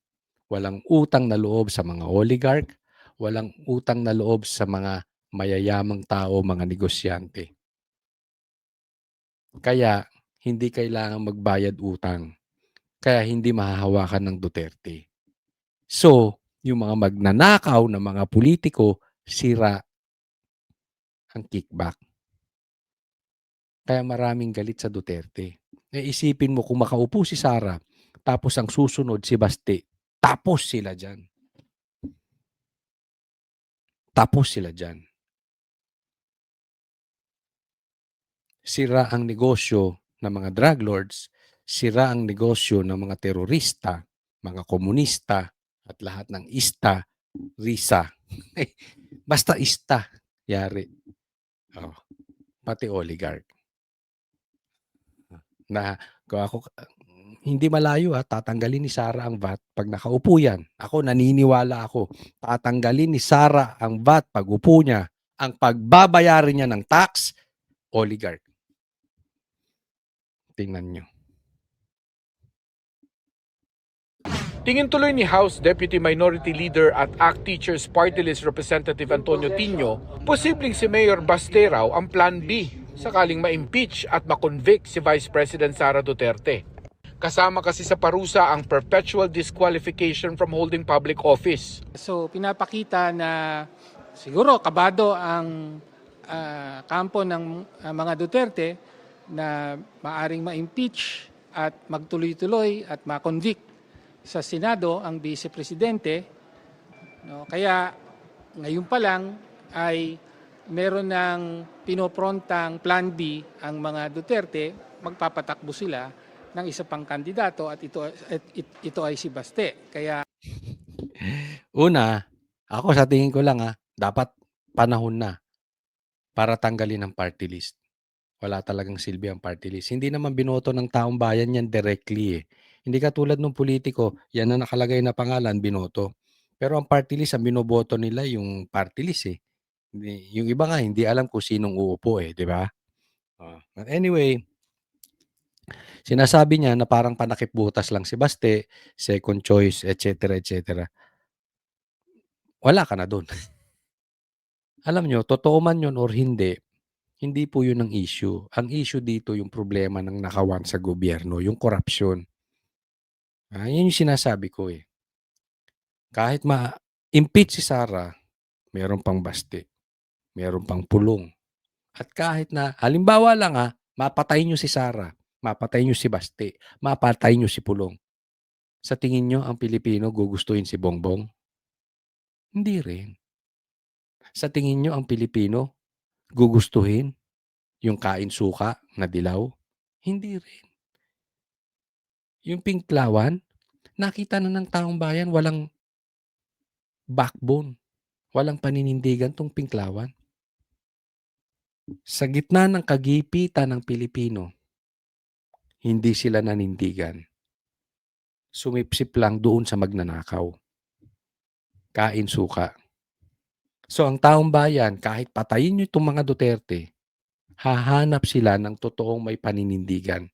walang utang na loob sa mga oligarch, walang utang na loob sa mga mayayamang tao, mga negosyante. Kaya hindi kailangan magbayad utang. Kaya hindi mahahawakan ng Duterte. So, yung mga magnanakaw na mga politiko, sira ang kickback. Kaya maraming galit sa Duterte. Isipin mo kung makaupo si Sara, tapos ang susunod si Baste, tapos sila dyan. Tapos sila dyan. Sira ang negosyo ng mga drug lords, sira ang negosyo ng mga terorista, mga komunista, at lahat ng ista, risa. Basta ista, yari. Oh, pati oligarch. Na kung ako, hindi malayo tatanggalin ni Sara ang VAT pag nakaupo yan. Ako, naniniwala ako, tatanggalin ni Sara ang VAT pag upo niya. Ang pagbabayarin niya ng tax, oligarch. Tingnan nyo. Tingin tuloy ni House Deputy Minority Leader at ACT Teachers Party List Representative Antonio Tino, posibleng si Mayor Baste raw ang Plan B sakaling ma-impeach at ma-convict si Vice President Sara Duterte. Kasama kasi sa parusa ang perpetual disqualification from holding public office. So pinapakita na siguro kabado ang kampo ng mga Duterte na maaring ma-impeach at magtuloy-tuloy at ma-convict sa Senado ang Vice Presidente. No, kaya ngayon pa lang ay meron ng pinoprontang Plan B ang mga Duterte, magpapatakbo sila ng isa pang kandidato at ito ay si Baste. Kaya Una, ako sa tingin ko lang dapat panahon na para tanggalin ang party list. Wala talagang silbi ang party list. Hindi naman binoto ng taong bayan yan directly eh. Hindi katulad ng politiko, yan na nakalagay na pangalan, binoto. Pero ang party list, ang binoboto nila yung party list eh. Yung iba nga, hindi alam kung sinong uupo eh, di ba? But anyway, sinasabi niya na parang panakip butas lang si Baste, second choice, etc. etc. Wala ka na dun. Alam nyo, totoo man yun or hindi po yun ang issue. Ang issue dito yung problema ng nakawan sa gobyerno, yung corruption. Yan yung sinasabi ko eh. Kahit ma-impeach si Sara, meron pang Baste, meron pang pulong. At kahit na, halimbawa lang mapatay nyo si Sara, mapatay nyo si Baste, mapatay nyo si Pulong. Sa tingin nyo, ang Pilipino gugustuhin si Bongbong? Hindi rin. Sa tingin nyo, ang Pilipino gugustuhin yung kain suka na dilaw? Hindi rin. Yung Pinklawan, nakita na ng taong bayan, walang backbone, walang paninindigan tong Pinklawan. Sa gitna ng kagipitan ng Pilipino, hindi sila nanindigan. Sumipsip lang doon sa magnanakaw. Kain suka. So ang taong bayan, kahit patayin nyo itong mga Duterte, hahanap sila ng totoong may paninindigan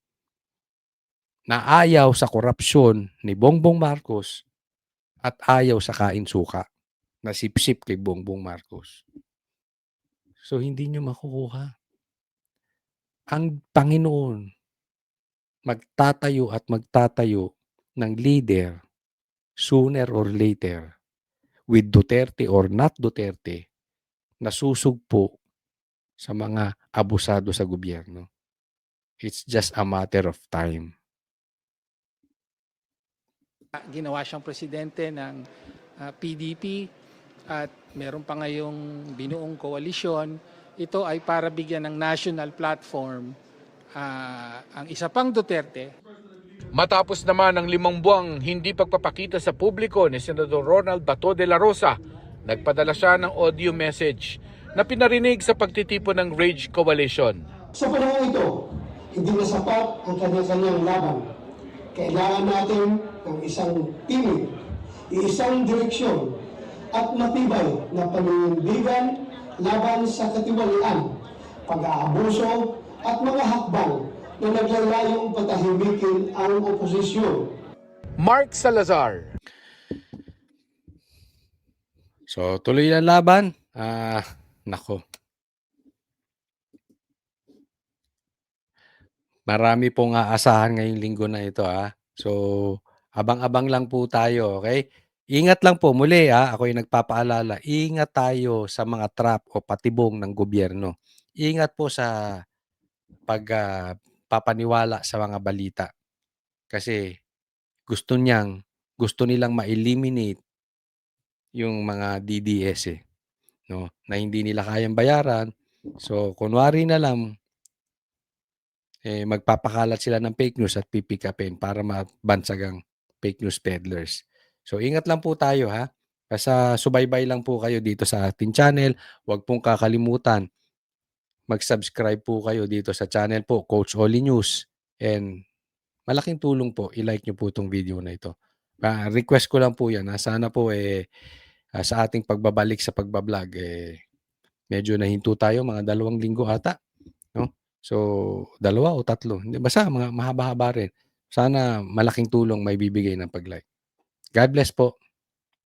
na ayaw sa korupsyon ni Bongbong Marcos at ayaw sa kain suka na sipsip kay Bongbong Marcos. So hindi nyo makukuha. Ang Panginoon magtatayo at magtatayo ng leader sooner or later with Duterte or not Duterte na susugpo sa mga abusado sa gobyerno. It's just a matter of time. ginawa siyang presidente ng PDP at meron pa ngayong binuong koalisyon ito ay para bigyan ng national platform ang isa pang Duterte. Matapos naman ang 5 buwang hindi pagpapakita sa publiko ni Senador Ronald Bato de la Rosa, nagpadala siya ng audio message na pinarinig sa pagtitipon ng Rage Coalition. Sa panahon ito, hindi na sapat ang kanya-kanyang laban. Kailangan natin ng isang timid, isang direksyon at matibay na paninindigan laban sa katiwalian, pag-aabuso at mga hakbang na naglalayong patahimikin ang oposisyon. Mark Salazar. So, tuloy lang laban. Nako. Marami pong aasahan ngayong linggo na ito, So, abang-abang lang po tayo, okay? Ingat lang po muli, Ako yung nagpapaalala, ingat tayo sa mga trap o patibong ng gobyerno. Ingat po sa papaniwala sa mga balita. Kasi gusto nilang ma-eliminate yung mga DDS no, na hindi nila kayang bayaran. So, kunwari na lang magpapakalat sila ng fake news at pipick-upin para mabansagang fake news peddlers. So, ingat lang po tayo, Basta subaybay lang po kayo dito sa ating channel. Huwag pong kakalimutan, mag-subscribe po kayo dito sa channel po, Coach Oli News. And malaking tulong po, i-like nyo po itong video na ito. Request ko lang po yan, sana po sa ating pagbabalik sa pagbablog, medyo nahinto tayo, mga 2 linggo ata. No? So, 2 o 3. Basta mga mahaba-haba rin. Sana malaking tulong may bibigay ng pag-like. God bless po.